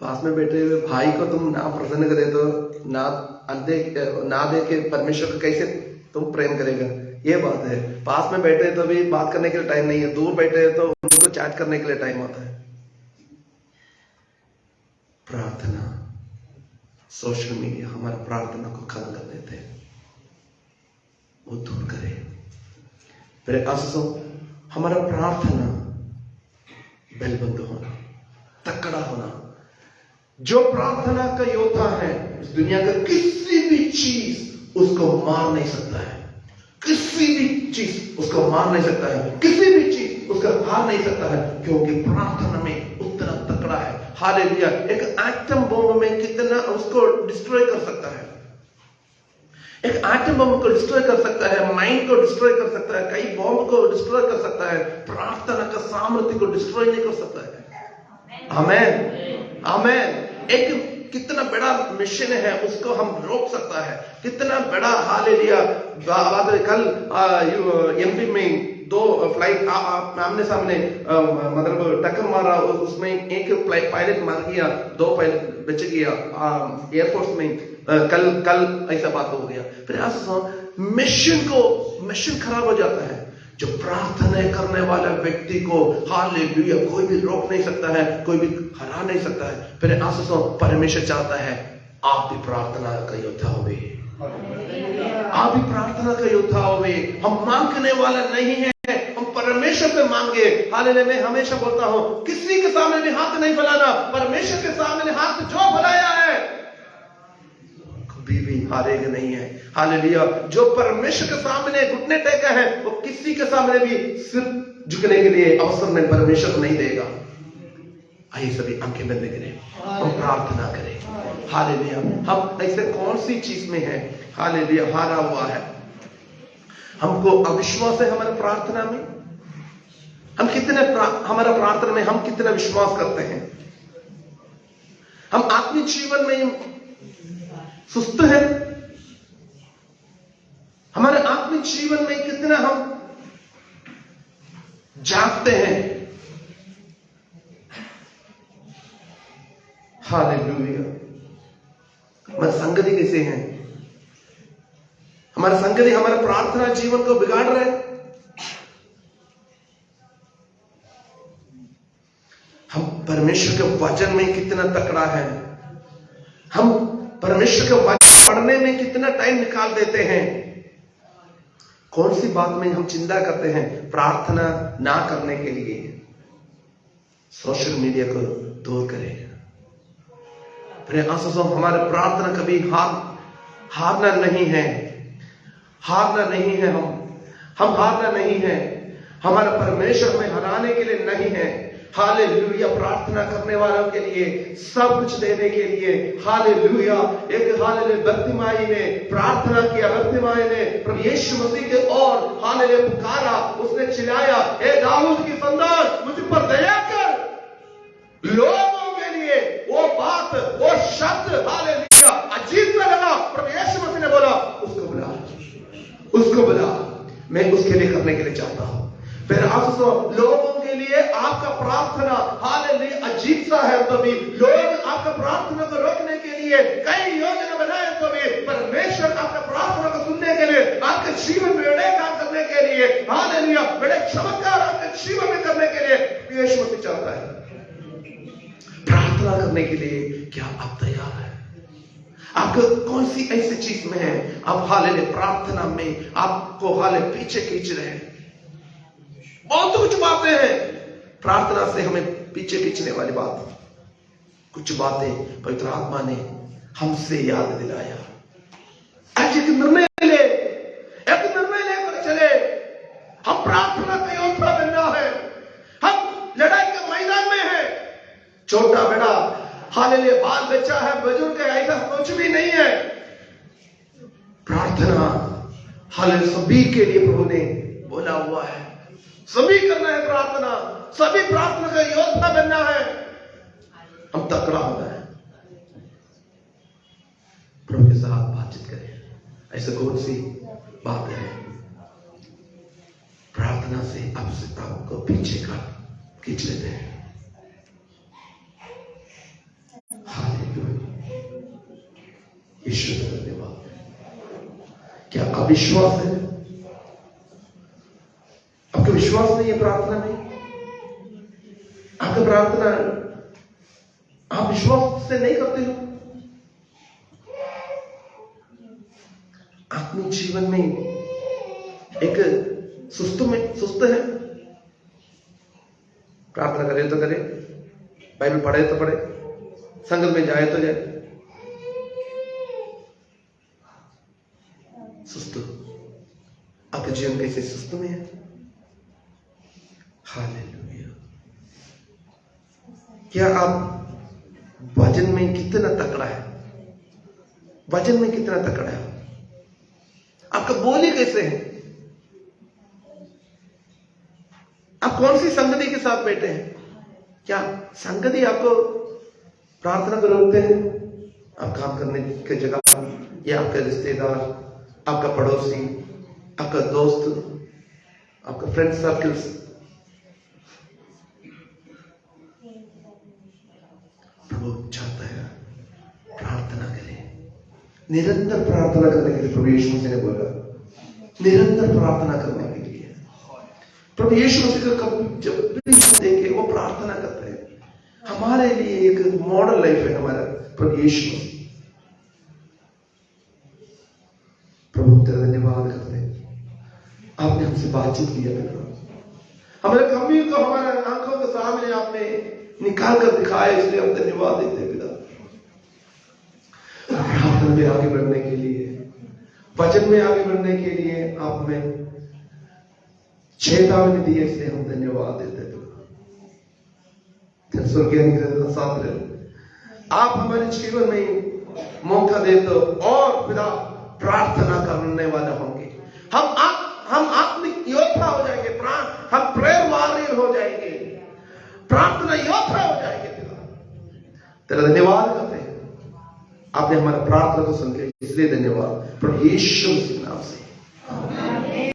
पास में बैठे हुए भाई को तुम ना प्रसन्न करे तो ना देखे परमेश्वर को कैसे तुम प्रेम करेगा। ये बात है। पास में बैठे तो भी बात करने के लिए टाइम नहीं है, दूर बैठे तो उनको चैट करने के लिए टाइम होता है। प्रार्थना, सोशल मीडिया हमारा प्रार्थना को खत्म कर देते हैं, वो दूर करे। फिर आसो हमारा प्रार्थना बलबंद होना, तकड़ा होना। जो प्रार्थना का योद्धा है इस दुनिया का किसी भी चीज उसको मार नहीं सकता है, किसी भी चीज उसको मार नहीं सकता है, किसी भी चीज उसका हार नहीं सकता है, क्योंकि प्रार्थना में उतना तकड़ा है। हालेलुया। एक एटम बम में कितना उसको डिस्ट्रॉय कर सकता है, एक एटम बम को डिस्ट्रॉय कर सकता है, माइंड को डिस्ट्रॉय कर सकता है, कई बम को डिस्ट्रॉय कर सकता है, प्रार्थना का सामर्थ्य को डिस्ट्रॉय नहीं कर सकता है। आमेन, आमेन। एक कितना बड़ा मिशन है उसको हम रोक सकता है, कितना बड़ा। हालेलुया। कल एमपी में 2 फ्लाइट आमने सामने मतलब टक्कर मारा, उसमें एक पायलट मार गया, 2 पायलट बच गया एयरफोर्स में। कल ऐसा बात हो गया। फिर मिशन खराब हो जाता है। जो प्रार्थना करने वाला व्यक्ति को हालेलुया कोई भी रोक नहीं सकता है, कोई भी हरा नहीं सकता है। फिर आसो परमेश्वर चाहता है आप भी प्रार्थना का योद्धा होवे, आप भी प्रार्थना का योद्धा होवे। हम मांगने वाला नहीं है, हम परमेश्वर से मांगे। हालेलुया। मैं हमेशा बोलता हूं किसी के सामने भी हाथ नहीं फैलाना, परमेश्वर के सामने हाथ जो फैलाया है कभी भी हारेगा नहीं है। हालेलुया। जो परमेश्वर के सामने घुटने टेका है वो किसी के सामने भी सिर झुकने के लिए अवसर में परमेश्वर नहीं देगा। आइए सभी आंखें बंद करें, हम प्रार्थना करें। हालेलुया। हम ऐसे कौन सी चीज में है हालेलुया हारा हुआ है, हमको अविश्वास है हमारे प्रार्थना में। हम कितने हमारा प्रार्थना में हम कितना विश्वास करते हैं। हम आत्मिक जीवन में सुस्त है, हमारे आत्मिक जीवन में कितना हम जागते हैं। हालेलुया। हमारे संगति कैसे हैं? हमारे संगति हमारे प्रार्थना जीवन को बिगाड़ रहे हैं। हम परमेश्वर के वचन में कितना तकड़ा है, हम परमेश्वर के वचन पढ़ने में कितना टाइम निकाल देते हैं। कौन सी बात में हम चिंता करते हैं? प्रार्थना ना करने के लिए सोशल मीडिया को दूर करें। हमारे प्रार्थना कभी हारना नहीं है, हारना नहीं है। हम हारना नहीं है। हमारे परमेश्वर में हराने के लिए नहीं है। हालेलुया। प्रार्थना करने वालों के लिए सब कुछ देने के लिए। हालेलुया। एक हालेलुया बर्तिमाई ने प्रार्थना किया। बर्तिमाई ने प्रभु यीशु मसीह के और हालेलुया पुकारा। उसने चिल्लाया, हे दाऊद की संतान, मुझ पर दया कर। लोगों के लिए वो बात, वो शब्द हालेलुया अजीब सा लगा। प्रभु यीशु मसीह ने बोला, उसको बुला, उसको बुला। मैं उसके लिए करने के लिए चाहता हूं। फिर आप लोगों के लिए आपका प्रार्थना हालेलुया अजीब सा है, तो भी लोग आपका प्रार्थना को रोकने के लिए कई योजना बनाए, तो भी परमेश्वर आपका प्रार्थना को सुनने के लिए, आपके जीवन में बड़े काम करने के लिए, हालेलुया बड़े चमत्कार आपके जीवन में करने के लिए यीशु मसीह चाहता है। प्रार्थना करने के लिए क्या आप तैयार हैं? आपको कौन सी ऐसी चीज में है आप हालेलुया प्रार्थना में आपको हालेलुया पीछे खींच रहे हैं? बहुत कुछ बातें हैं प्रार्थना से हमें पीछे खींचने वाली बात। कुछ बातें पवित्र आत्मा ने हमसे याद दिलाया। आज एक निर्णय लेकर चले। हम प्रार्थना का योद्धा बनना है। हम लड़ाई के मैदान में हैं। छोटा बड़ा हालेलुया बाल बच्चा है, बुजुर्ग है, ऐसा कुछ भी नहीं है। प्रार्थना हालेलुया सभी के लिए प्रभु ने बोला हुआ है। सभी करना है प्रार्थना, सभी प्रार्थना का योद्धा बनना है। हम तकड़ा होना है। प्रभु के साथ बातचीत करें। ऐसे कौन सी बात है प्रार्थना से आपको पीछे का खींच लेते हैं? हालेलुया। ईश्वर का धन्यवाद। क्या अविश्वास है? आपका विश्वास नहीं है प्रार्थना में? आपका प्रार्थना आप विश्वास से नहीं करते हो? आत्मिक जीवन में एक सुस्त है। प्रार्थना करे तो करे, बाइबल पढ़े तो पढ़े, संगत में जाए तो जाए, सुस्त। आपका जीवन कैसे सुस्त में है? हालेलुया। क्या आप वचन में कितना तकड़ा है? वचन में कितना तकड़ा है? आपका बोली कैसे है? आप कौन सी संगति के साथ बैठे हैं? क्या संगति आपको प्रार्थना को रोकते हैं? आप काम करने की जगह या आपका रिश्तेदार, आपका पड़ोसी, आपका दोस्त, आपका फ्रेंड सर्कल्स, प्रभु चाहता है प्रार्थना करें। निरंतर प्रार्थना करने के लिए प्रभु यीशु मसीह ने बोला, निरंतर प्रार्थना करने के लिए। प्रभु यीशु मसीह का जब भी देखे वो प्रार्थना करते हैं। हमारे लिए एक मॉडल लाइफ है हमारा प्रभु यीशु मसीह। प्रभु तेरा धन्यवाद करते हैं, आपने हमसे बातचीत किया। हमारे कमियों को हमारे आंखों के सामने आपने निकाल कर दिखाया, इसलिए हम धन्यवाद देते हैं पिता। प्रार्थना में आगे बढ़ने के लिए, वचन में आगे बढ़ने के लिए आप में चेतावनी दी, इसलिए हम धन्यवाद देते हैं। स्वर्गीय साथ आप हमारे जीवन में मौका दे तो और पिता प्रार्थना करने वाले होंगे। हम आत्मिक योद्धा हो जाएंगे। हम प्रेयर वॉरियर हो जाएंगे, प्रार्थना योद्धा हो जाएंगे। तेरा धन्यवाद करते हैं, आपने हमारा प्रार्थना को सुन के, इसलिए धन्यवाद प्रभु यीशु के नाम से। आमीन।